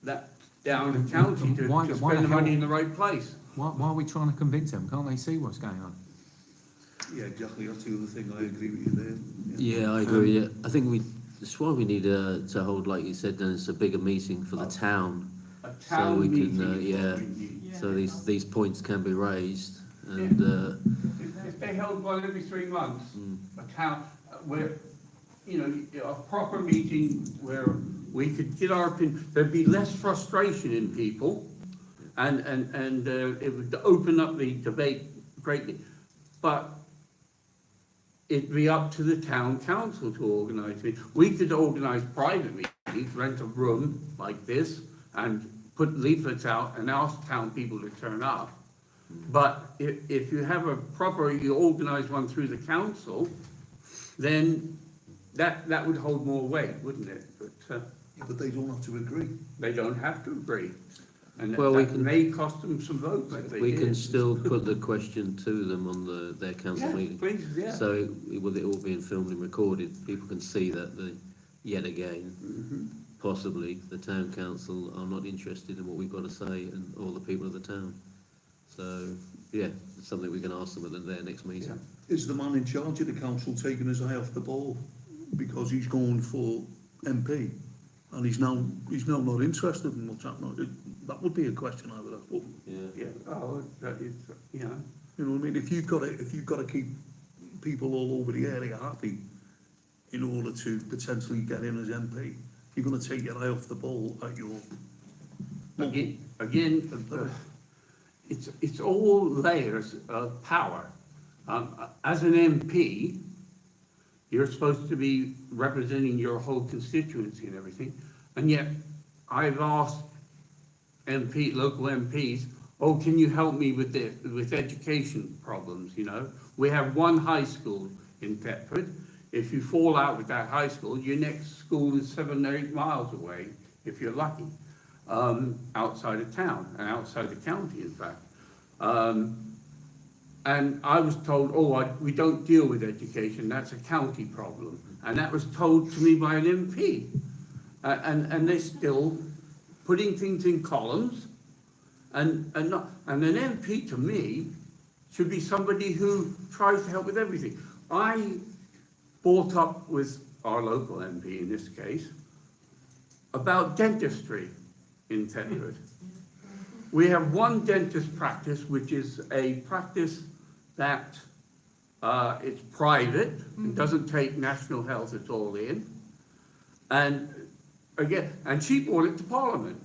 that down to county to Why the spend the money hell- in the right place. Why are we trying to convince them? Can't they see what's going on? Yeah, exactly. That's the other thing. I agree with you there. Yeah, I agree. Yeah. I think that's why we need to hold, like you said, Dennis, a bigger meeting for the town, A so town we meeting. can, is yeah, what we need. so these points can be raised, and If they held one every 3 months, mm, a town, where, you know, a proper meeting where we could get our opinion, there'd be less frustration in people, and it would open up the debate greatly. But it'd be up to the town council to organise it. We could organise private meetings, rent a room like this, and put leaflets out and ask town people to turn up. But if you have you organise one through the council, then that would hold more weight, wouldn't it? But, But they don't have to agree. They don't have to agree. And Well, we that can- may cost them some votes if they We did. can still put the question to them on their council Yeah, meeting. please, yeah. So with it all being filmed and recorded, people can see that yet again, Mhm. possibly the town council are not interested in what we've got to say and all the people of the town. So, yeah, it's something we can ask them at their next meeting. Is the man in charge of the council taking his eye off the ball because he's going for MP and he's now not interested in what's happening? That would be a question I would ask. Well, Yeah. Yeah, oh, that is, you know. you know what I mean? If you've got to keep people all over the area happy in order to potentially get in as MP, you're going to take your eye off the ball at your. Again, it's all layers of power. As an MP, you're supposed to be representing your whole constituency and everything, and yet I've asked local MPs, oh, can you help me with education problems, you know? We have one high school in Thetford. If you fall out with that high school, your next school is 7 or 8 miles away, if you're lucky, outside of town, and outside the county, in fact. And I was told, we don't deal with education, that's a county problem. And that was told to me by an MP. And they're still putting things in columns, and an MP to me should be somebody who tries to help with everything. I brought up with our local MP in this case about dentistry in Thetford. We have one dentist practice, which is a practice that it's private, it doesn't take national health at all in. And again, and she brought it to Parliament.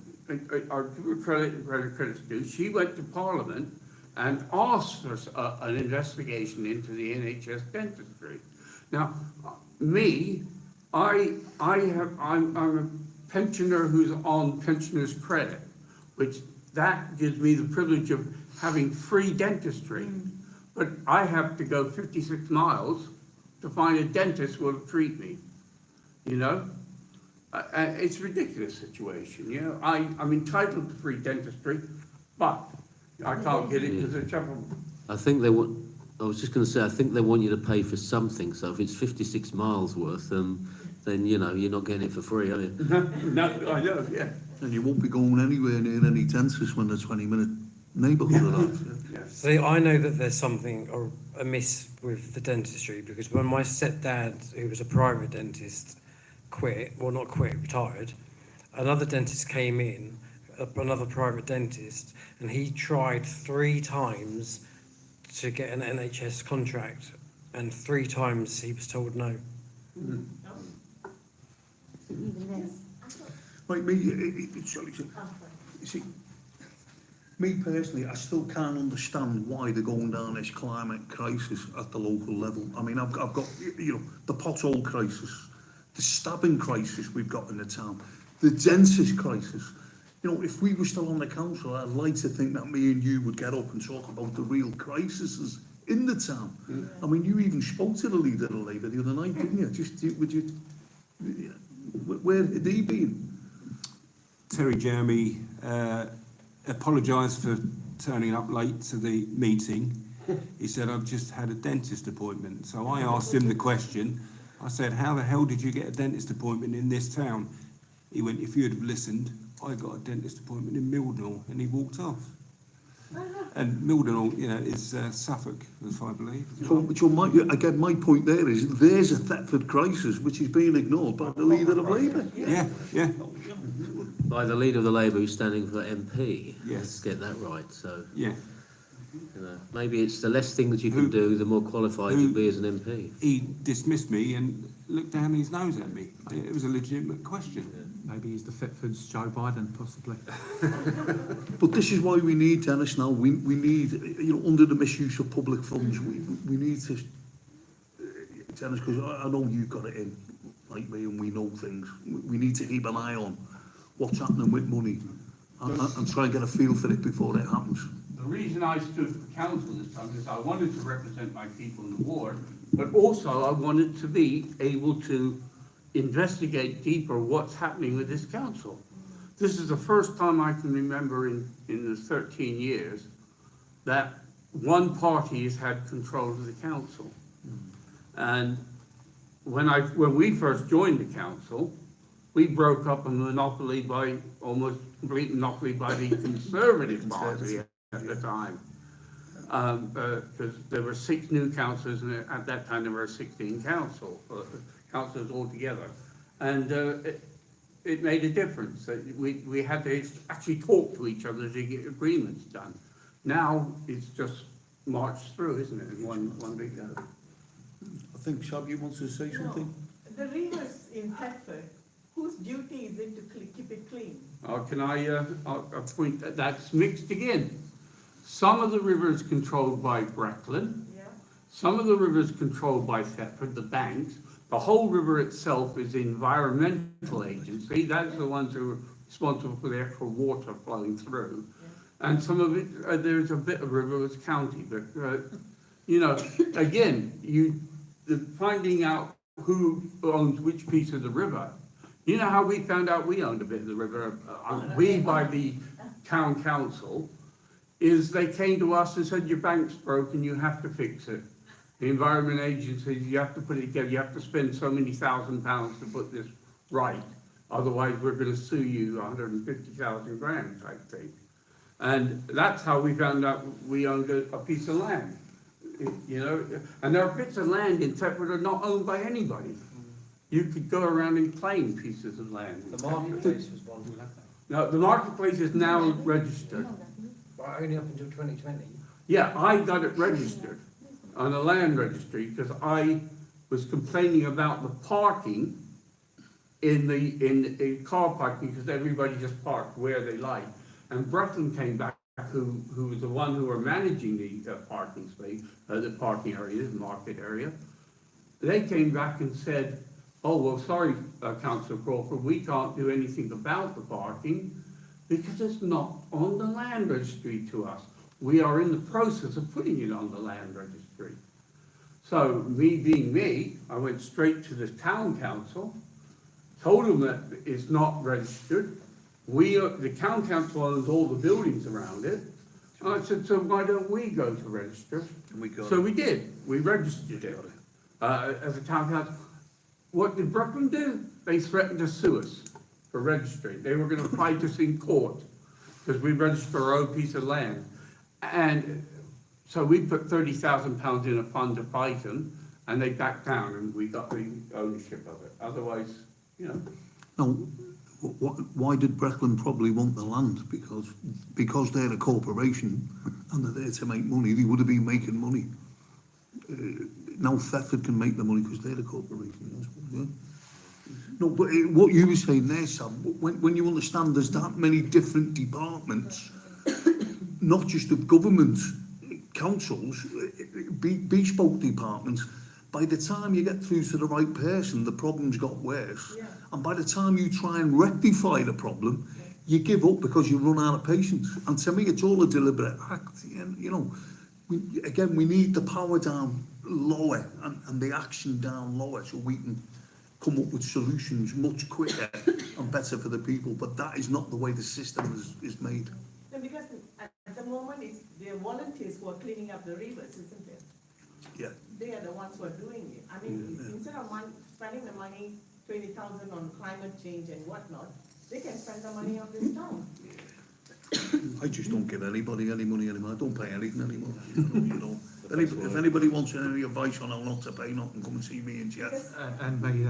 I'll give her credit where credit's due. She went to Parliament and asked for an investigation into the NHS dentistry. Now, I'm a pensioner who's on pensioner's credit, which that gives me the privilege of having free dentistry. But I have to go 56 miles to find a dentist who will treat me, you know? It's a ridiculous situation, you know? I'm entitled to free dentistry, but I can't get it because of trouble. I think I was just going to say, I think they want you to pay for something. So if it's 56 miles worth, then you know you're not getting it for free, are you? No, I know, yeah. And you won't be going anywhere near any dentists when they're 20-minute neighbourhood of that. Yeah. See, I know that there's something amiss with the dentistry because when my stepdad, who was a private dentist, retired, another dentist came in, another private dentist, and he tried 3 times to get an NHS contract, and 3 times he was told no. Like me, you see, me personally, I still can't understand why they're going down this climate crisis at the local level. I mean, I've got, you know, the pothole crisis, the stabbing crisis we've got in the town, the dentist crisis. You know, if we were still on the council, I'd like to think that me and you would get up and talk about the real crises in the town. I mean, you even spoke to the leader of Labour the other night, didn't you? Where had he been? Terry Jeremy apologised for turning up late to the meeting. He said, I've just had a dentist appointment. So I asked him the question. I said, how the hell did you get a dentist appointment in this town? He went, if you'd have listened, I got a dentist appointment in Mildenhall, and he walked off. And Mildenhall, you know, is Suffolk, as I believe. So my point there is, there's a Thetford crisis which is being ignored by the leader of Labour. Yeah, yeah. By the leader of the Labour who's standing for MP. Yes. Let's get that right. So, Yeah. you know, maybe it's the less things you can do, the more qualified you'll be as an MP. He dismissed me and looked down his nose at me. It was a legitimate question. Maybe he's the Thetford's Joe Biden, possibly. But this is why we need Dennis now. We need, you know, under the misuse of public funds, we need to, Dennis, because I know you've got it in, like me, and we know things. We need to keep an eye on what's happening with money and try and get a feel for it before it happens. The reason I stood for council this time is I wanted to represent my people in the ward, but also I wanted to be able to investigate deeper what's happening with this council. This is the first time I can remember in the 13 years that one party has had control of the council. And when we first joined the council, we broke up a monopoly almost complete monopoly by the Conservative Party at the time. Because there were 6 new councillors, and at that time there were 16 councillors altogether. And it made a difference. We had to actually talk to each other to get agreements done. Now it's just marched through, isn't it, in one big go. I think Shabby wants to say something. No, the rivers in Thetford, whose duty is it to keep it clean? Can I point that's mixed again. Some of the rivers controlled by Brecklin, Yeah? some of the rivers controlled by Thetford, the banks. The whole river itself is the environmental agency. That's the ones who are responsible for the actual water flowing through. And some of it, there's a bit of river that's county, but, you know, again, finding out who owns which piece of the river. You know how we found out we owned a bit of the river, we by the town council, is they came to us and said, your bank's broken, you have to fix it. The environment agency, you have to put it together, you have to spend so many £1,000 to put this right. Otherwise, we're gonna sue you 150,000 grand type thing. And that's how we found out we owned a piece of land, you know. And there are bits of land in Thetford that are not owned by anybody. You could go around and claim pieces of land. The marketplace was one. No, the marketplace is now registered. Well, only up until 2020. Yeah, I got it registered on the land registry because I was complaining about the parking in car parking because everybody just parked where they like. And Brecklin came back, who was the one who were managing the parking space, the parking area, the market area. They came back and said, oh, well, sorry, Councillor Crawford, we can't do anything about the parking because it's not on the land registry to us. We are in the process of putting it on the land registry. So, me being me, I went straight to the town council, told them that it's not registered. The town council owns all the buildings around it. And I said, so why don't we go to register? So we did. We registered it as a town council. What did Brooklyn do? They threatened to sue us for registering. They were going to fight us in court because we registered our own piece of land. And so we put £30,000 in a fund to fight them, and they backed down, and we got the ownership of it. Otherwise, you know. Now, why did Brecklin probably want the land? Because they're a corporation and they're there to make money. They would have been making money. Now Thetford can make the money because they're a corporation. Yeah? No, but what you were saying there, Sam, when you understand there's that many different departments, not just of government, councils, bespoke departments, by the time you get through to the right person, the problem's got worse. Yeah. And by the time you try and rectify the problem, you give up because you run out of patience. And to me, it's all a deliberate act. You know, we need the power down lower and the action down lower so we can come up with solutions much quicker and better for the people. But that is not the way the system is made. No, because at the moment, it's the volunteers who are cleaning up the rivers, isn't it? Yeah. They are the ones who are doing it. I mean, instead of spending the money, 20,000 on climate change and whatnot, they can spend the money on this town. I just don't give anybody any money anymore. I don't pay anything anymore. You know. If anybody wants any advice on how not to pay, not, come and see me and Geoff. And me.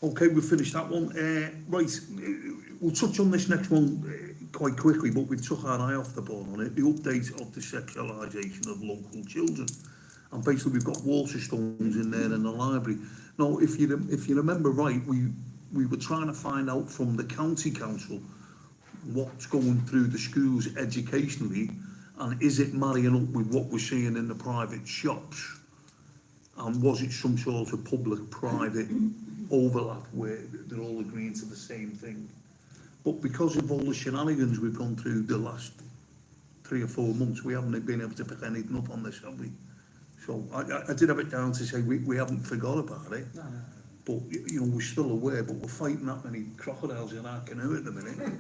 Okay, we've finished that one. Right, we'll touch on this next one quite quickly, but we've took our eye off the ball on it. The update of the sexualisation of local children. And basically we've got Waterstones in there in the library. Now, if you remember right, we were trying to find out from the county council what's going through the schools educationally, and is it marrying up with what we're seeing in the private shops? And was it some sort of public-private overlap where they're all agreeing to the same thing? But because of all the shenanigans we've gone through the last 3 or 4 months, we haven't been able to pick anything up on this, have we? So I did have it down to say we haven't forgot about it, No, no. but, you know, we're still aware, but we're fighting that many crocodiles in our canoe at the minute.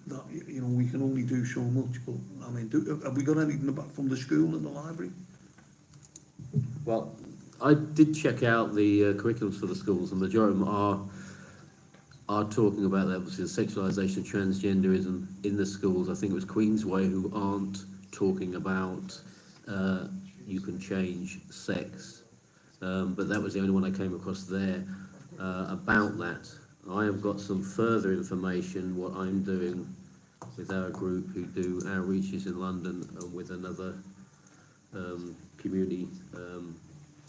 That, you know, we can only do so much, but, I mean, have we got anything back from the school and the library? Well, I did check out the curriculums for the schools, and the majority of them are talking about that, obviously the sexualisation of transgenderism in the schools. I think it was Queensway who aren't talking about you can change sex, but that was the only one I came across there about that. I have got some further information, what I'm doing with our group who do outreaches in London and with another community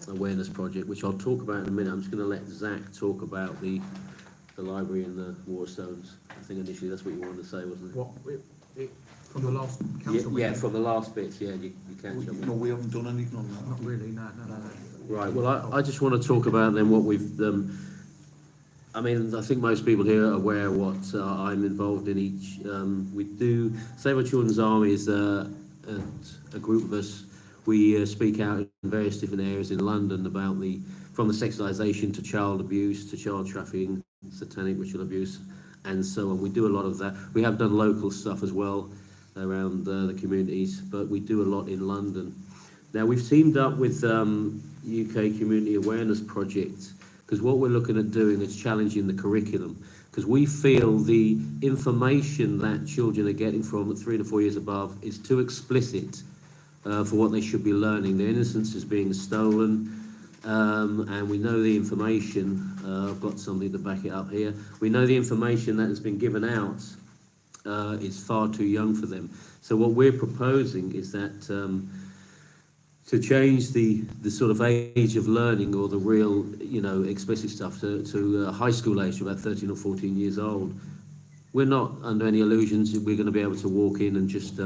awareness project, which I'll talk about in a minute. I'm just going to let Zach talk about the library and the Warstones. I think initially that's what you wanted to say, wasn't it? What, from the last council Yeah, meeting? from the last bits, yeah, you can jump in. No, we haven't done anything on that. Not really, no. Right, well, I just want to talk about then what we've, I mean, I think most people here are aware what I'm involved in each. We do, Save Our Children's Army is a group of us. We speak out in various different areas in London about from the sexualisation to child abuse, to child trafficking, satanic ritual abuse, and so on. We do a lot of that. We have done local stuff as well around the communities, but we do a lot in London. Now, we've teamed up with UK Community Awareness Project, because what we're looking at doing is challenging the curriculum, because we feel the information that children are getting from 3 to 4 years above is too explicit for what they should be learning. Their innocence is being stolen, and we know the information, I've got something to back it up here, we know the information that has been given out is far too young for them. So what we're proposing is that to change the sort of age of learning, or the real, you know, explicit stuff to high school age, about 13 or 14 years old. We're not under any illusions that we're going to be able to walk in and just,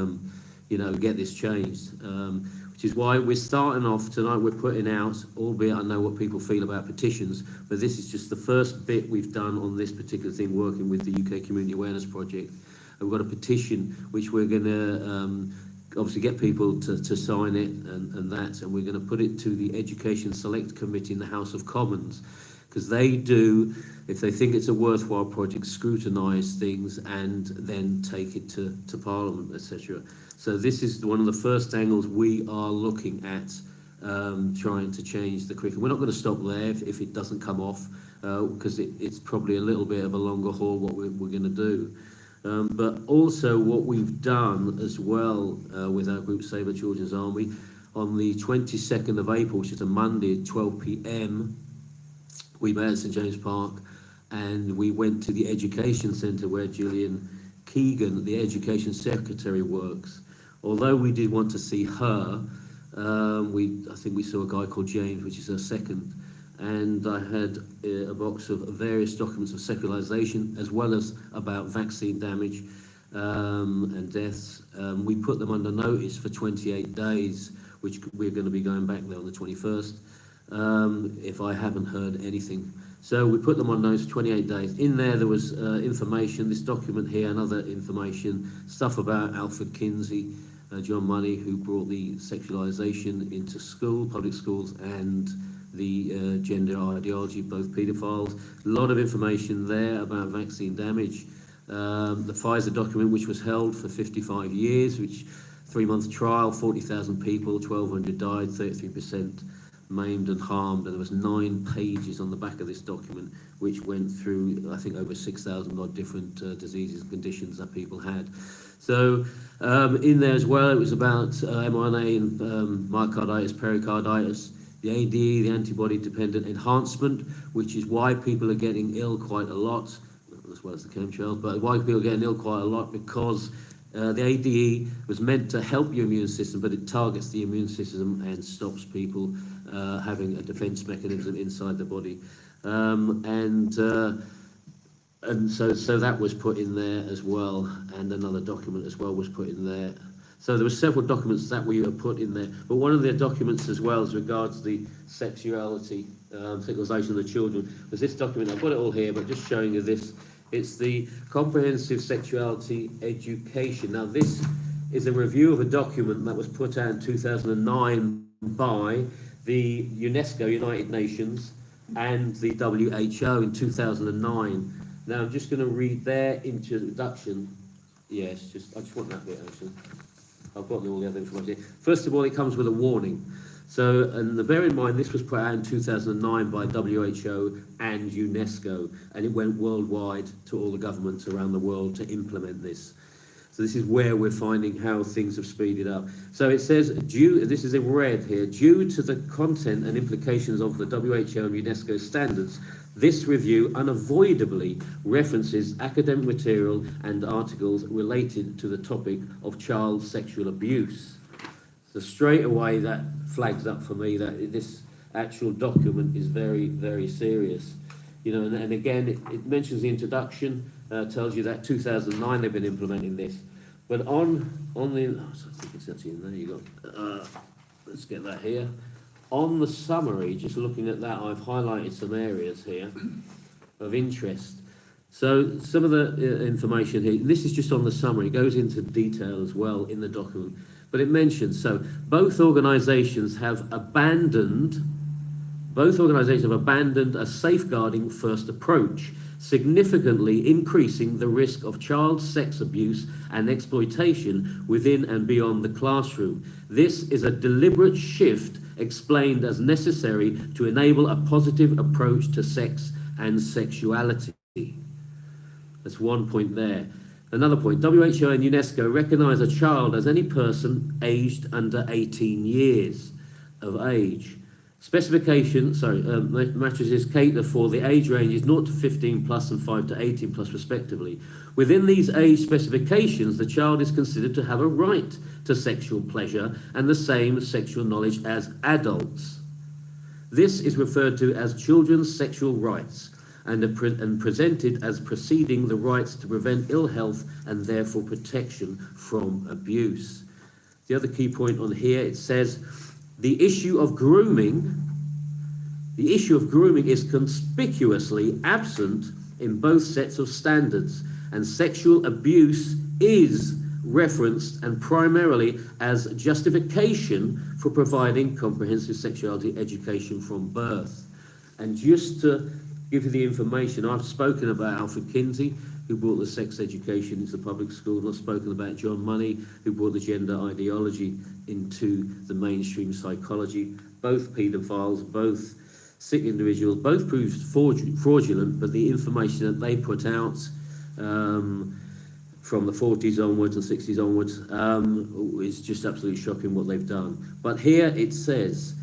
you know, get this changed. Which is why we're starting off tonight, we're putting out, albeit I know what people feel about petitions, but this is just the first bit we've done on this particular thing, working with the UK Community Awareness Project. And we've got a petition which we're going to obviously get people to sign it and that, and we're going to put it to the Education Select Committee in the House of Commons, because they do, if they think it's a worthwhile project, scrutinise things and then take it to Parliament, etc. So this is one of the first angles we are looking at, trying to change the curriculum. We're not going to stop there if it doesn't come off, because it's probably a little bit of a longer haul what we're going to do. But also what we've done as well with our group Save Our Children's Army, on the 22nd of April, which is a Monday at 12 p.m, we met at St James Park, and we went to the Education Centre where Gillian Keegan, the Education Secretary, works. Although we did want to see her, I think we saw a guy called James, which is her second, and I had a box of various documents of secularisation, as well as about vaccine damage and deaths. We put them under notice for 28 days, which we're going to be going back there on the 21st, if I haven't heard anything. So we put them on notice for 28 days. In there was information, this document here, and other information, stuff about Alfred Kinsey, John Money, who brought the sexualisation into school, public schools, and the gender ideology, both paedophiles. A lot of information there about vaccine damage. The Pfizer document, which was held for 55 years, which 3-month trial, 40,000 people, 1,200 died, 33% maimed and harmed, and there was 9 pages on the back of this document, which went through, I think, over 6,000 odd different diseases and conditions that people had. So in there as well, it was about mRNA and myocarditis, pericarditis, the ADE, the antibody-dependent enhancement, which is why people are getting ill quite a lot, as well as the chemtrails, but why people are getting ill quite a lot, because the ADE was meant to help your immune system, but it targets the immune system and stops people having a defense mechanism inside the body. And so that was put in there as well, and another document as well was put in there. So there were several documents that we put in there, but one of the documents as well as regards the sexuality, sexualisation of the children, was this document. I've got it all here, but just showing you this. It's the Comprehensive Sexuality Education. Now, this is a review of a document that was put out in 2009 by the UNESCO, United Nations, and the WHO in 2009. Now, I'm just going to read their introduction. Yes, I just want that bit, actually. I've got all the other information. First of all, it comes with a warning. So, and bear in mind, this was put out in 2009 by WHO and UNESCO, and it went worldwide to all the governments around the world to implement this. So this is where we're finding how things have speeded up. So it says, this is in red here, due to the content and implications of the WHO and UNESCO standards, this review unavoidably references academic material and articles related to the topic of child sexual abuse. So straight away that flags up for me that this actual document is very, very serious. You know, and again, it mentions the introduction, tells you that 2009 they've been implementing this. But on the, I think it's actually in there, you got, let's get that here. On the summary, just looking at that, I've highlighted some areas here of interest. So some of the information here, this is just on the summary, it goes into detail as well in the document. But it mentions, so both organisations have abandoned a safeguarding first approach, significantly increasing the risk of child sex abuse and exploitation within and beyond the classroom. This is a deliberate shift explained as necessary to enable a positive approach to sex and sexuality. That's one point there. Another point, WHO and UNESCO recognise a child as any person aged under 18 years of age. Mattresses cater for the age ranges 0 to 15 plus and 5 to 18 plus respectively. Within these age specifications, the child is considered to have a right to sexual pleasure and the same sexual knowledge as adults. This is referred to as children's sexual rights and presented as preceding the rights to prevent ill health and therefore protection from abuse. The other key point on here, it says, the issue of grooming is conspicuously absent in both sets of standards, and sexual abuse is referenced and primarily as justification for providing comprehensive sexuality education from birth. And just to give you the information, I've spoken about Alfred Kinsey, who brought the sex education into the public school, and I've spoken about John Money, who brought the gender ideology into the mainstream psychology. Both paedophiles, both sick individuals, both proved fraudulent, but the information that they put out from the 40s onwards and 60s onwards is just absolutely shocking what they've done. But here it says,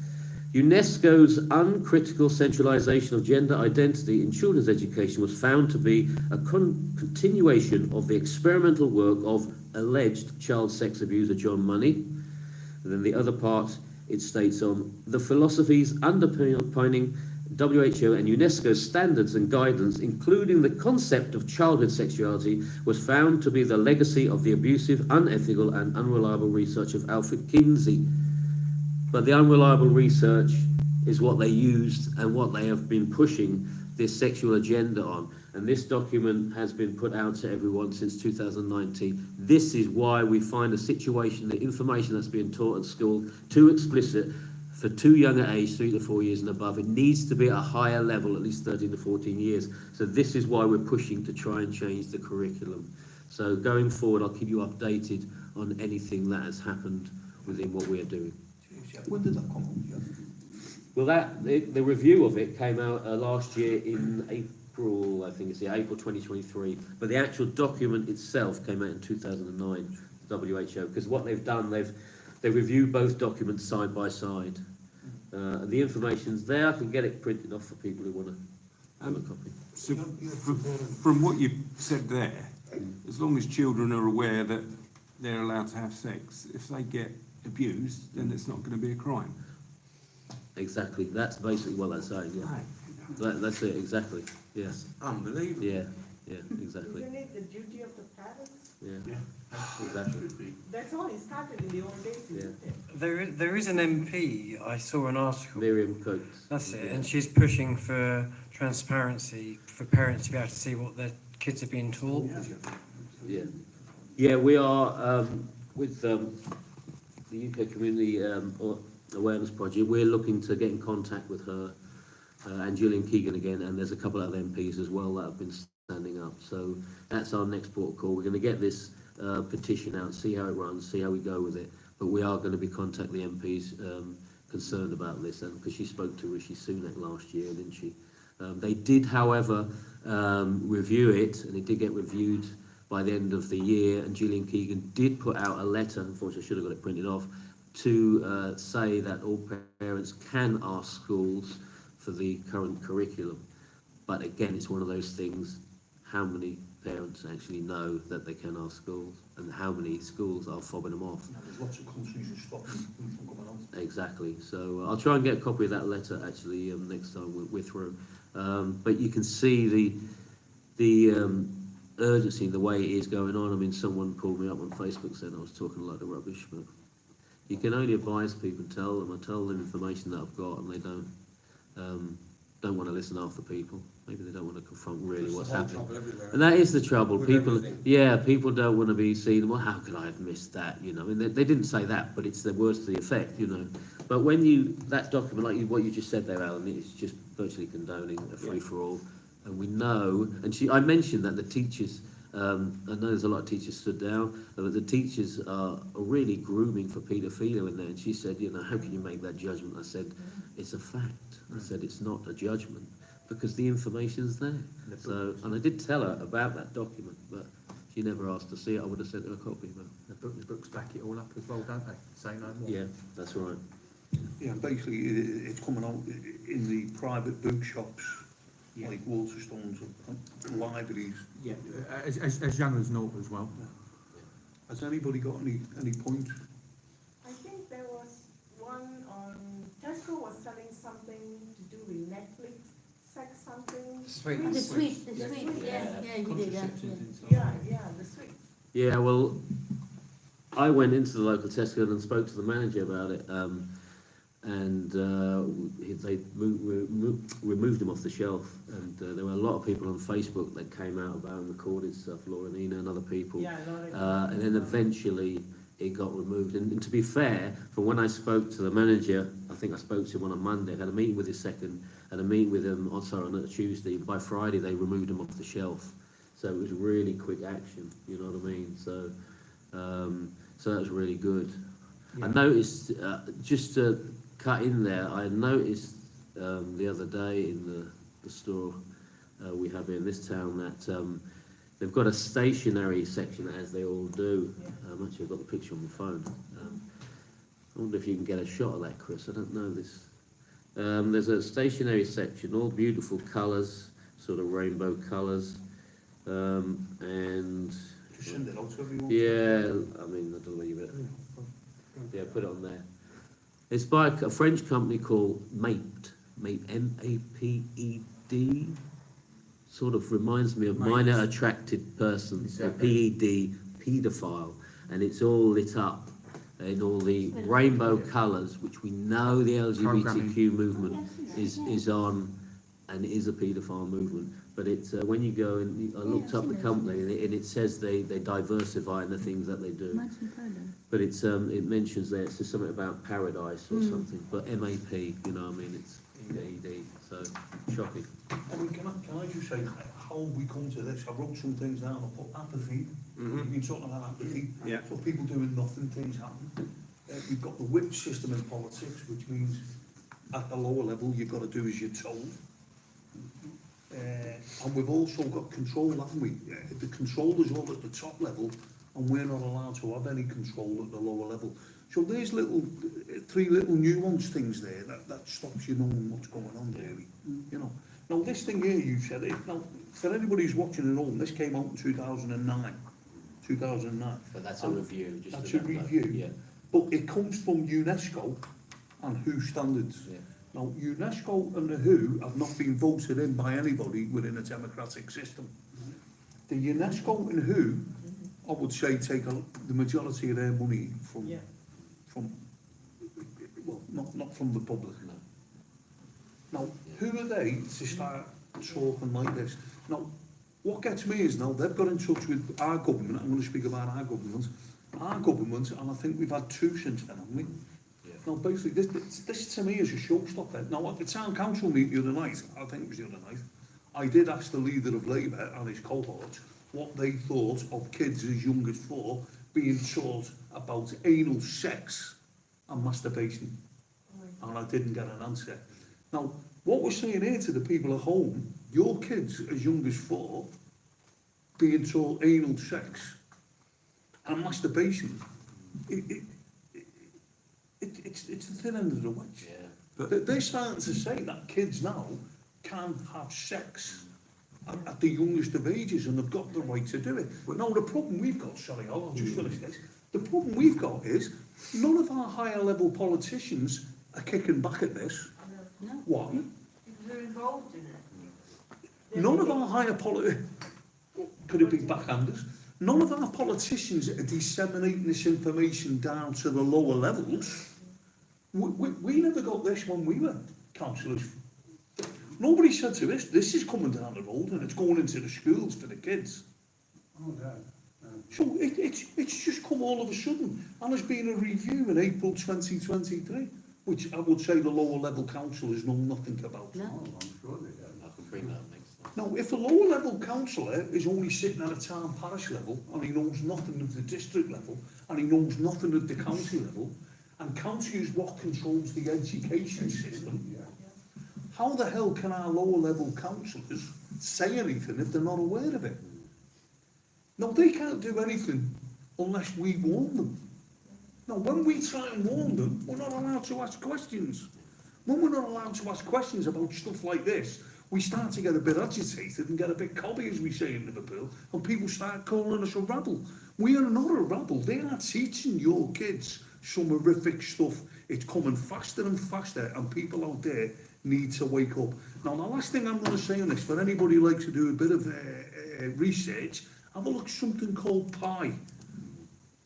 UNESCO's uncritical centralisation of gender identity in children's education was found to be a continuation of the experimental work of alleged child sex abuser John Money. And then the other part, it states on the philosophies underpinning WHO and UNESCO standards and guidance, including the concept of childhood sexuality, was found to be the legacy of the abusive, unethical and unreliable research of Alfred Kinsey. But the unreliable research is what they used and what they have been pushing this sexual agenda on. And this document has been put out to everyone since 2019. This is why we find a situation, the information that's being taught at school, too explicit for too young an age, 3 to 4 years and above. It needs to be at a higher level, at least 13 to 14 years. So this is why we're pushing to try and change the curriculum. So going forward, I'll keep you updated on anything that has happened within what we are doing. When did that come out, Geoff? Well, the review of it came out last year in April, I think it's April 2023. But the actual document itself came out in 2009, WHO. Because what they've done, they've reviewed both documents side by side. The information's there. I can get it printed off for people who want to have a copy. So from what you said there, as long as children are aware that they're allowed to have sex, if they get abused, then it's not going to be a crime. Exactly. That's basically what they're saying, yeah. That's it, exactly. Yes. Unbelievable. Yeah, exactly. Isn't it the duty of the parents? Yeah, exactly. That's all it started in the old days, isn't it? There is an MP, I saw an article. Miriam Coates. That's it, and she's pushing for transparency for parents to be able to see what their kids are being taught. Yeah, we are with the UK Community awareness project. We're looking to get in contact with her and Gillian Keegan again, and there's a couple of other MPs as well that have been standing up. So that's our next port of call. We're going to get this petition out, see how it runs, see how we go with it. But we are going to be contacting the MPs concerned about this, and because she spoke to Rishi Sunak last year, didn't she? They did, however, review it, and it did get reviewed by the end of the year, and Gillian Keegan did put out a letter, unfortunately I should have got it printed off, to say that all parents can ask schools for the current curriculum. But again, it's one of those things, how many parents actually know that they can ask schools, and how many schools are fobbing them off? There's lots of countries who stop them from coming out. Exactly. So I'll try and get a copy of that letter actually next time we're through. But you can see the urgency, the way it is going on. I mean, someone pulled me up on Facebook saying I was talking a lot of rubbish, but you can only advise people, tell them information that I've got, and they don't want to listen after people. Maybe they don't want to confront really what's happening. And that is the trouble. People don't want to be seen. Well, how could I have missed that? You know, I mean, they didn't say that, but it's the words to the effect, you know. But when that document, like what you just said there, Alan, it's just virtually condoning a free-for-all. And we know, and I mentioned that the teachers, I know there's a lot of teachers stood down, but the teachers are really grooming for paedophilia in there. And she said, you know, how can you make that judgment? I said, it's a fact. I said, it's not a judgment, because the information's there. So, and I did tell her about that document, but she never asked to see it. I would have sent her a copy. But The books back it all up as well, don't they? Say no more. yeah, that's right. Yeah, basically it's coming out in the private bookshops, like Waterstones and libraries. Yeah, as young as naught as well. Has anybody got any point? I think there was one on, Tesco was selling something to do with Netflix, sex something. The sweet, Yeah, you did, the sweet. Yeah, well, I went into the local Tesco and spoke to the manager about it, and they removed him off the shelf. And there were a lot of people on Facebook that came out about and recorded stuff, Laura Nina and other people. Yeah, Laura. And then eventually it got removed. And to be fair, from when I spoke to the manager, I think I spoke to him on a Monday, I had a meeting with his second, had a meeting with him on a Tuesday. By Friday, they removed him off the shelf. So it was really quick action, you know what I mean? So that was really good. Yeah. I noticed, just to cut in there, I noticed the other day in the store we have in this town that they've got a stationery section, as they all do. Actually, I've got the picture on my phone. I wonder if you can get a shot of that, Chris. I don't know this. There's a stationery section, all beautiful colours, sort of rainbow colours, and Just send it out to everyone. yeah, I mean, I don't know whether you yeah, put it on there. It's by a French company called Maped, M-A-P-E-D. Sort of reminds me of minor attracted persons, a PED, paedophile, and it's all lit up in all the rainbow colours, which we know the LGBTQ movement is on, and is a paedophile movement. But it's when you go and I looked up the company, and it says they diversify in the things that they do. But it's it mentions there, it's just something about paradise or something. But MAP, you know, what I mean, it's ED, so shocking. I mean, can I just say, how we come to this? I wrote some things down. I put apathy. We've been talking about apathy. Yeah. So people doing nothing, things happen. We've got the whip system in politics, which means at the lower level you've got to do as you're told. And we've also got control, haven't we? The control is all at the top level, and we're not allowed to have any control at the lower level. So there's three little nuanced things there that stops you knowing what's going on, really. You know. Now this thing here, you said it. Now, for anybody who's watching at home, this came out in 2009. 2009. But that's a review. Just That's a review. Yeah. But it comes from UNESCO and WHO standards. Yeah. Now, UNESCO and the WHO have not been voted in by anybody within a democratic system. The UNESCO and WHO, I would say, take the majority of their money from well, not from the public. No. Now, who are they to start talking like this? Now, what gets me is now they've got in touch with our government. I'm going to speak about our government, and I think we've had two since then, haven't we? Yeah. Now, basically, this to me is a showstopper. Now, at the town council meeting the other night, I think it was the other night, I did ask the leader of Labour and his cohort what they thought of kids as young as 4 being taught about anal sex and masturbation. And I didn't get an answer. Now, what we're saying here to the people at home, your kids as young as 4 being taught anal sex and masturbation, it's the thin end of the wedge. Yeah. But they're starting to say that kids now can have sex at the youngest of ages and they've got the right to do it. But now the problem we've got, sorry, I'll just finish this. The problem we've got is none of our higher level politicians are kicking back at this. No. Why? Because they're involved in it. None of our higher could it be backhanders? None of our politicians are disseminating this information down to the lower levels. We never got this when we were councillors. Nobody said to us, this is coming down the road and it's going into the schools for the kids. Oh, no. So it's just come all of a sudden. And there's been a review in April 2023, which I would say the lower level councillors know nothing about. No. I'm sure they do. I can bring that up next time. Now, if a lower level councillor is only sitting at a town parish level and he knows nothing of the district level and he knows nothing of the county level, and county is what controls the education system, how the hell can our lower level councillors say anything if they're not aware of it? No, they can't do anything unless we warn them. Now, when we try and warn them, we're not allowed to ask questions. When we're not allowed to ask questions about stuff like this, we start to get a bit agitated and get a bit cobby, as we say in Liverpool, and people start calling us a rabble. We are not a rabble. They are teaching your kids some horrific stuff. It's coming faster and faster, and people out there need to wake up. Now, the last thing I'm going to say on this, for anybody who likes to do a bit of research, have a look at something called PI.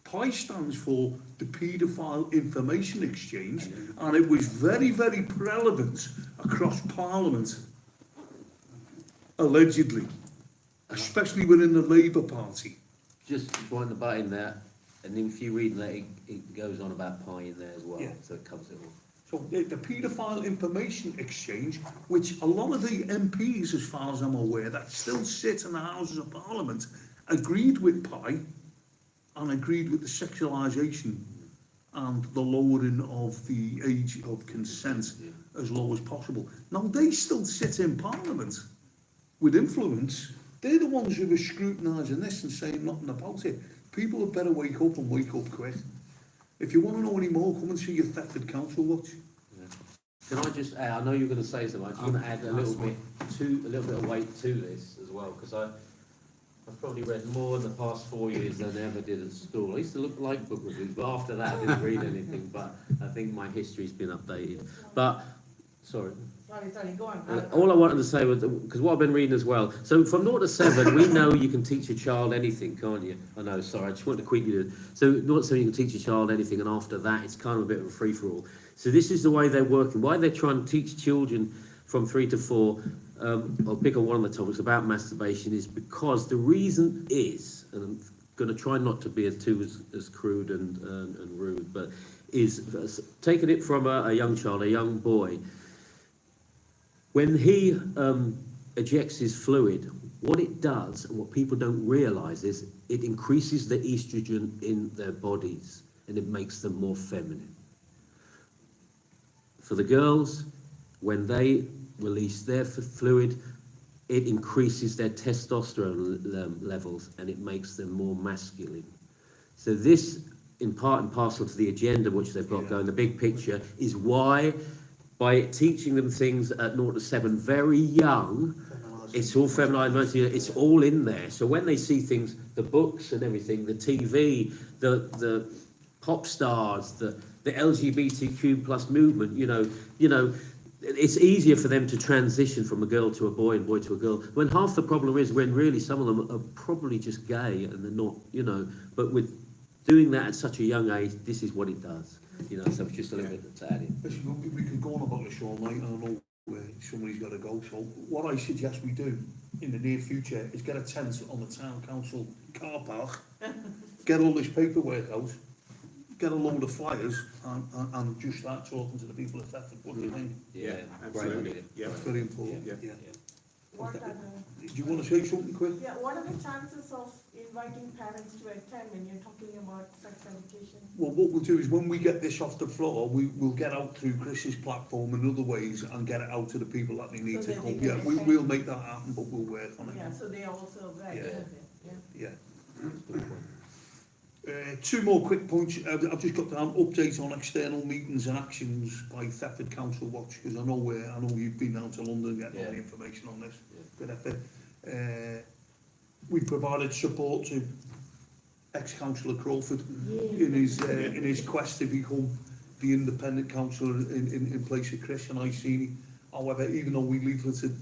PI stands for the Paedophile Information Exchange, and it was very, very prevalent across Parliament, allegedly, especially within the Labour Party. Just wind the butt in there, and if you read that, it goes on about pie in there as well, Yeah. so it covers it all. So the Paedophile Information Exchange, which a lot of the MPs, as far as I'm aware, that still sit in the Houses of Parliament, agreed with PI and agreed with the sexualisation and the lowering of the age of consent as low as possible. Now, they still sit in Parliament with influence. They're the ones who are scrutinising this and saying nothing about it. People had better wake up and wake up quick. If you want to know any more, come and see your Thetford Council watch. Yeah. Can I just add, I know you're going to say something, I just want to add a little bit of weight to this as well, because I've probably read more in the past 4 years than I ever did at school. I used to like book reviews, but after that I didn't read anything, but I think my history's been updated. But, sorry. Sorry, go on. All I wanted to say was, because what I've been reading as well, so from 0 to 7, we know you can teach a child anything, can't you? I know, sorry, I just wanted to quickly. So 0 to 7, you can teach a child anything, and after that, it's kind of a bit of a free-for-all. So this is the way they're working. Why they're trying to teach children from 3 to 4, I'll pick on one of the topics about masturbation, is because the reason is, and I'm going to try not to be as crude and rude, but is taking it from a young child, a young boy. When he ejects his fluid, what it does, and what people don't realise, is it increases the estrogen in their bodies, and it makes them more feminine. For the girls, when they release their fluid, it increases their testosterone levels, and it makes them more masculine. So this, in part and parcel to the agenda which they've got going, the big picture, is why, by teaching them things at 0 to 7 very young, it's all feminized, it's all in there. So when they see things, the books and everything, the TV, the pop stars, the LGBTQ plus movement, you know, it's easier for them to transition from a girl to a boy and boy to a girl, when half the problem is when really some of them are probably just gay and they're not, you know, but with doing that at such a young age, this is what it does. You know, so it's just a little bit to add in. Listen, we can go on about this all night, and I know where somebody's got to go. So what I suggest we do in the near future is get a tent on the town council car park, get all this paperwork out, get a load of flyers and just start talking to the people at Thetford. What do you think? Yeah, absolutely. Yeah. That's very important. Yeah. Yeah. What are the, Do you want to say something quick? yeah, what are the chances of inviting parents to attend when you're talking about sex education? Well, what we'll do is when we get this off the floor, we'll get out through Chris's platform and other ways and get it out to the people that they need So to that they come. can Yeah, attend. we'll make that happen, but we'll work on it. Yeah, so they are also aware, Yeah. isn't it? Yeah. Yeah. Two more quick points. I've just got down update on external meetings and actions by Thetford Council Watch, because I know you've been down to London getting all the information on this. Good effort. We provided support to ex-councillor Crawford in his quest to become the independent councillor in place of Chris and Iceni. However, even though we leafleted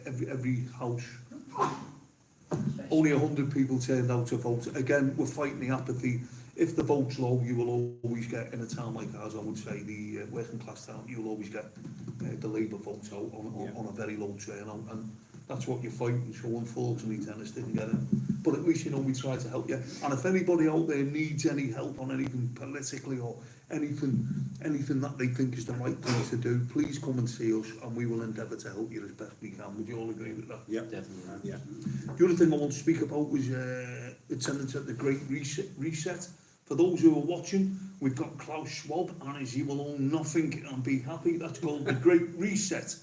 every house, only 100 people turned out to vote. Again, we're fighting the apathy. If the vote's low, you will always get, in a town like ours, I would say, the working class town, you'll always get the Labour vote out on a very low turnout. And that's what you're fighting. So unfortunately, Dennis didn't get it. But at least, we try to help you. And if anybody out there needs any help on anything politically or anything that they think is the right thing to do, please come and see us and we will endeavour to help you as best we can. Would you all agree with that? Yeah, Definitely. yeah. The other thing I want to speak about was attendance at the Great Reset. For those who are watching, we've got Klaus Schwab and his "You Will Own Nothing and Be Happy." That's called the Great Reset.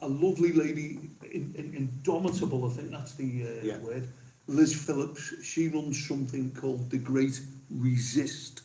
A lovely lady, indomitable, I think that's the word, Liz Phillips. She runs something called the Great Resist.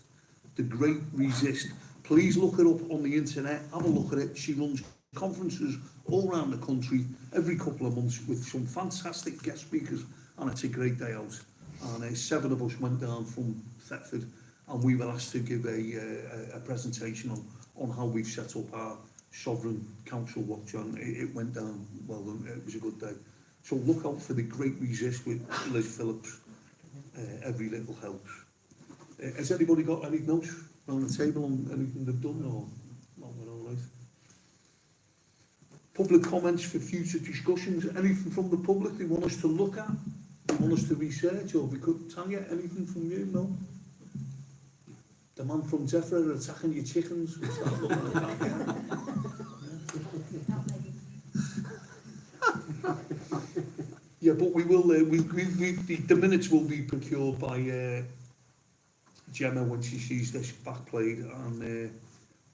The Great Resist. Please look it up on the internet, have a look at it. She runs conferences all around the country every couple of months with some fantastic guest speakers, and it's a great day out. And 7 of us went down from Thetford and we were asked to give a presentation on how we've set up our Sovereign Council Watch, and it went down well. It was a good day. So look out for the Great Resist with Liz Phillips. Every little helps. Has anybody got any notes around the table on anything they've done, or not? We're all right. Public comments for future discussions. Anything from the public they want us to look at, they want us to research, or we could Tanya, anything from you? No. The man from Zephyr attacking your chickens. What's that look like? Yeah, but we will. The minutes will be procured by Gemma when she sees this back played, and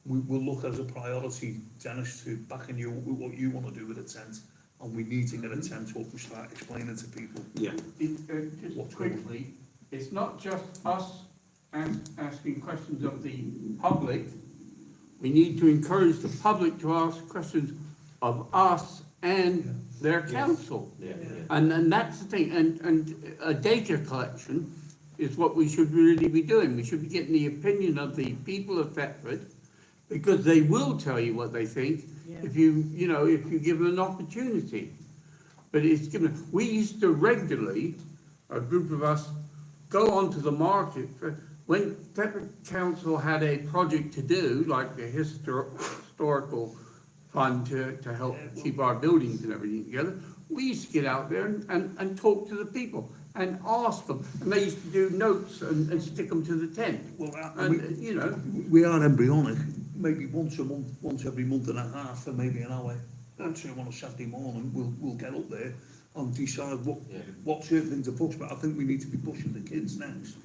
we will look as a priority, Dennis, to backing you with what you want to do with a tent, and we need to get a tent up and start explaining to people. Yeah. Just quickly, it's not just us asking questions of the public. We need to encourage the public to ask questions of us and their council. And that's the thing, and a data collection is what we should really be doing. We should be getting the opinion of the people of Thetford, because they will tell you what they think if you give them an opportunity. But we used to regularly, a group of us, go onto the market. When Thetford Council had a project to do, like the historical fund to help keep our buildings and everything together, we used to get out there and talk to the people and ask them. And they used to do notes and stick them to the tent. Well, We are embryonic. Maybe once a month, once every month and a half, for maybe an hour. Actually, on a Saturday morning, we'll get up there and decide what certain things to push. But I think we need to be pushing the kids next.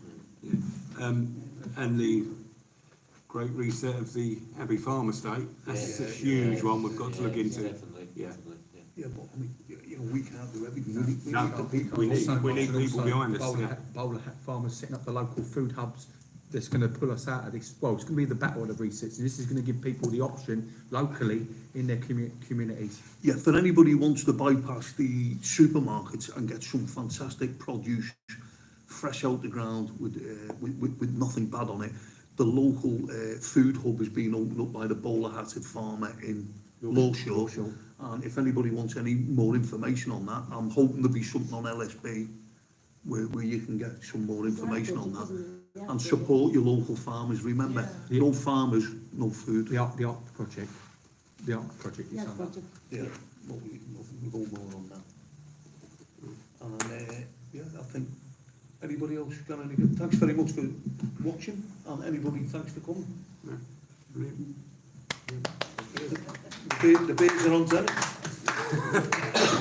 And the Great Reset of the Abbey Farm estate, that's a huge one we've got to look into. Definitely. Yeah. Yeah, but I mean, we can't do everything. We need the people. We need people behind us. Bowler hat farmers setting up the local food hubs that's going to pull us out of this. Well, it's going to be the battle of the resets, and this is going to give people the option locally in their communities. Yeah, for anybody who wants to bypass the supermarkets and get some fantastic produce fresh out the ground with nothing bad on it, the local food hub is being opened up by the bowler-hatted farmer in Lawshore. And if anybody wants any more information on that, I'm hoping there'll be something on LSB where you can get some more information on that. And support your local farmers. Remember, no farmers, no food. The art project. The art project is on that. Yeah, we'll go more on that. And I think Anybody else got any good? Thanks very much for watching, and anybody, thanks for coming. Brilliant. The beers are on tennis.